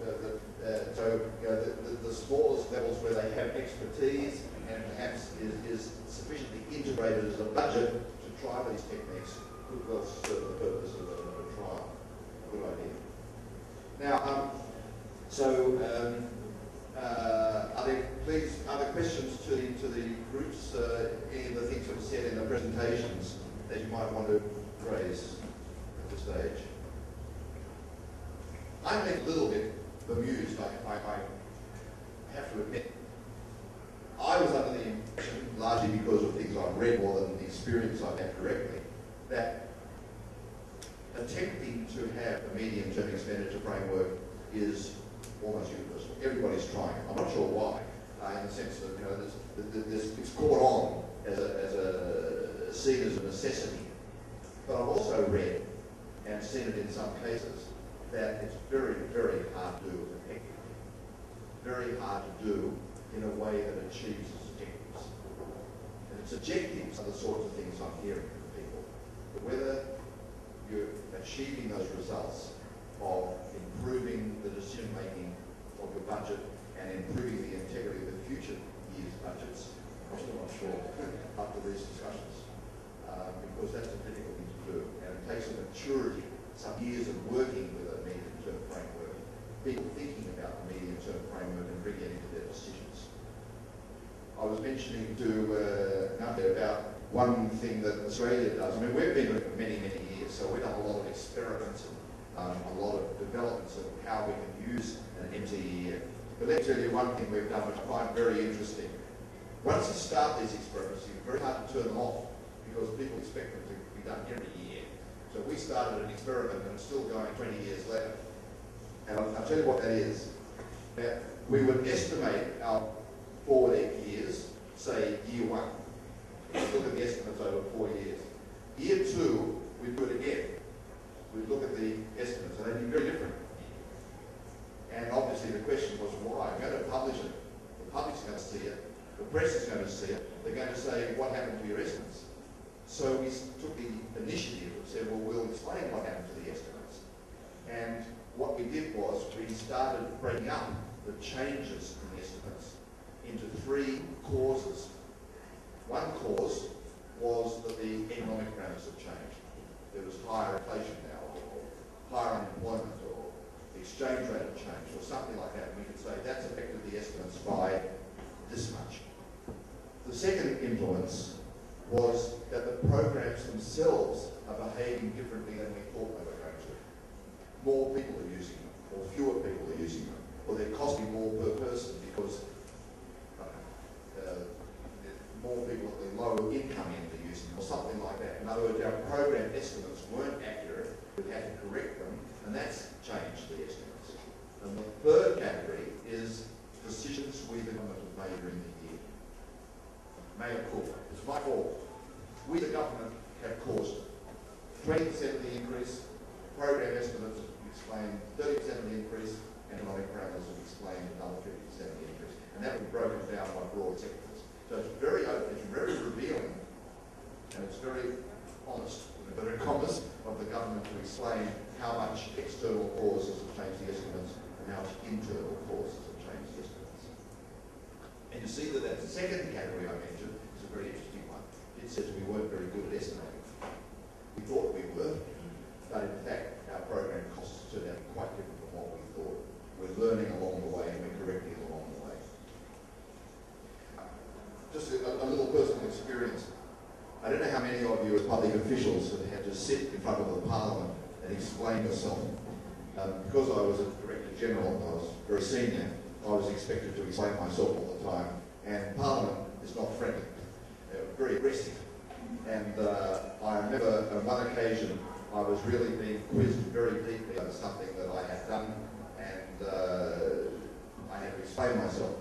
So you know, the smallest levels where they have expertise and perhaps is sufficiently integrated as a budget to try these techniques could well serve the purpose of a trial. Good idea. Now, are there questions to the groups? Any of the things that were said in the presentations that you might want to raise at this stage? I'm a little bit bemused, I have to admit. I was under the impression, largely because of things I've read more than the experience I've had directly, that attempting to have a medium-term expenditure framework is almost universal. Everybody's trying. I'm not sure why, in the sense that it's caught on as seen as a necessity. But I've also read and seen it in some cases that it's very, very hard to do effectively. Very hard to do in a way that achieves its objectives. And its objectives are the sorts of things I'm hearing from people. But whether you're achieving those results of improving the decision-making of your budget and improving the integrity of the future year's budgets, I'm still not sure after these discussions, because that's a difficult thing to do. And it takes a maturity, some years of working with a medium-term framework, people thinking about the medium-term framework and bringing it into their decisions. I was mentioning to Nadia about one thing that Australia does. I mean, we've been doing it for many, many years, so we've done a lot of experiments and a lot of developments of how we can use an MTEF. But let me tell you one thing we've done which I find very interesting. Once you start these experiments, it's very hard to turn them off because people expect them to be done every year. So we started an experiment and it's still going 20 years later. And I'll tell you what that is. Now, we would estimate our forward years, say year 1. Let's look at the estimates over 4 years. Year 2, we do it again. We look at the estimates and they'd be very different. And obviously the question was why? We're going to publish it. The public's going to see it. The press is going to see it. They're going to say, what happened to your estimates? So we took the initiative and said, well, we'll explain what happened to the estimates. And what we did was we started breaking up the changes in the estimates into 3 causes. One cause was that the economic parameters have changed. There was higher inflation now, or higher unemployment, or the exchange rate had changed, or something like that. We could say that's affected the estimates by this much. The second influence was that the programs themselves are behaving differently than we thought they were going to. More people are using them, or fewer people are using them, or they're costing more per person because more people at the lower income end are using them, or something like that. In other words, our program estimates weren't accurate, we had to correct them, and that's changed the estimates. And the third category is decisions we the government have made during the year. May have caused it. It's my fault. We the government have caused it. 20% of the increase, program estimates explain 30% of the increase, and economic parameters have explained another 50% of the increase. And that will be broken down by broad sectors. So it's very open, it's very revealing, and it's very honest, in commas, of the government to explain how much external causes have changed the estimates and how much internal causes have changed the estimates. And you see that the second category I mentioned is a very interesting one. It says we weren't very good at estimating. We thought we were, but in fact our program costs turned out quite different from what we thought. We're learning along the way and we're correcting along the way. Just a little personal experience. I don't know how many of you as public officials have had to sit in front of the Parliament and explain yourself. Because I was a Director General, I was very senior, I was expected to explain myself all the time, and Parliament is not friendly. Very aggressive. And I remember on one occasion I was really being quizzed very deeply on something that I had done, and I had to explain myself.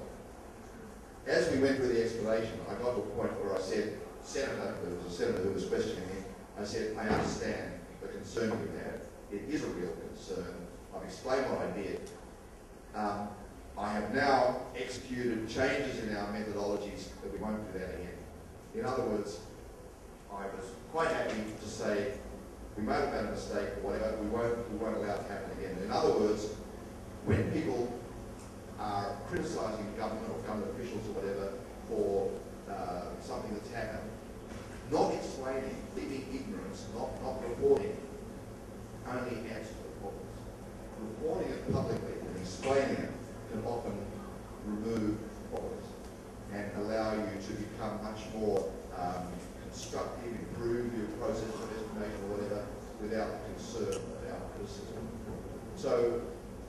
As we went through the explanation, I got to a point where I said, Senator, there was a senator who was questioning me, I said, I understand the concern you have. It is a real concern. I've explained what I did. I have now executed changes in our methodologies that we won't do that again. In other words, I was quite happy to say, we might have made a mistake or whatever, we won't allow it to happen again. In other words, when people are criticising government or government officials or whatever for something that's happened, not explaining, leaving ignorance, not reporting, only adds to the problems. Reporting it publicly and explaining it can often remove problems and allow you to become much more constructive, improve your process of estimation or whatever, without concern about criticism. So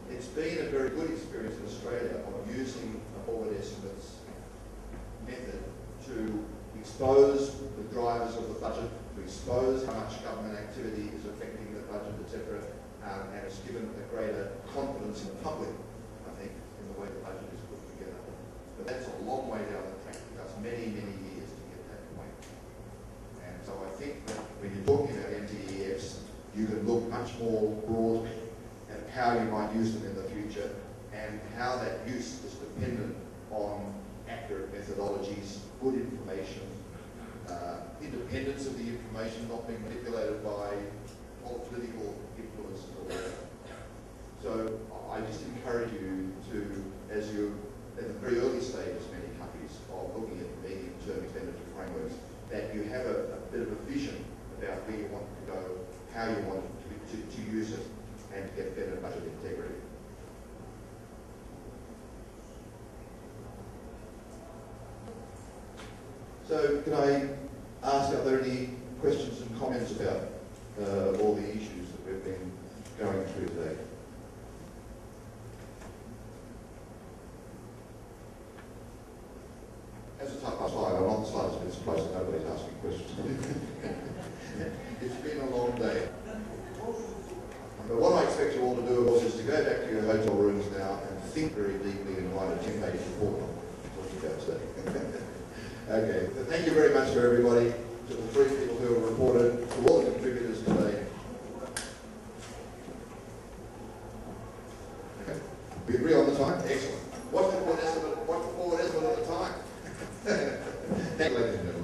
it's been a very good experience in Australia of using a forward estimates method to expose the drivers of the budget, to expose how much government activity is affecting the budget, etc. And it's given a greater confidence in the public, I think, in the way the budget is put together. But that's a long way down the track. It takes many, many years to get that point. And so I think that when you're talking about MTEFs, you can look much more broadly at how you might use them in the future and how that use is dependent on accurate methodologies, good information, independence of the information, not being manipulated by political influences or whatever. So I just encourage you to, as you're in the very early stages, many countries, of looking at medium-term expenditure frameworks, that you have a bit of a vision about where you want to go, how you want to use it, and to get better budget integrity. So can I ask, are there any questions and comments about all the issues that we've been going through today? As a type slide, I'm on the slides a bit closer, nobody's asking questions. It's been a long day. expect you all to do, of course, is to go back to your hotel rooms now and think very deeply and write a 10-page report on what you're about to say. Okay, so thank you very much to everybody, to the 3 people who have reported, to all the contributors today. Okay, we agree on the time? Excellent. What's the forward estimate of the time? Thank you, ladies and gentlemen.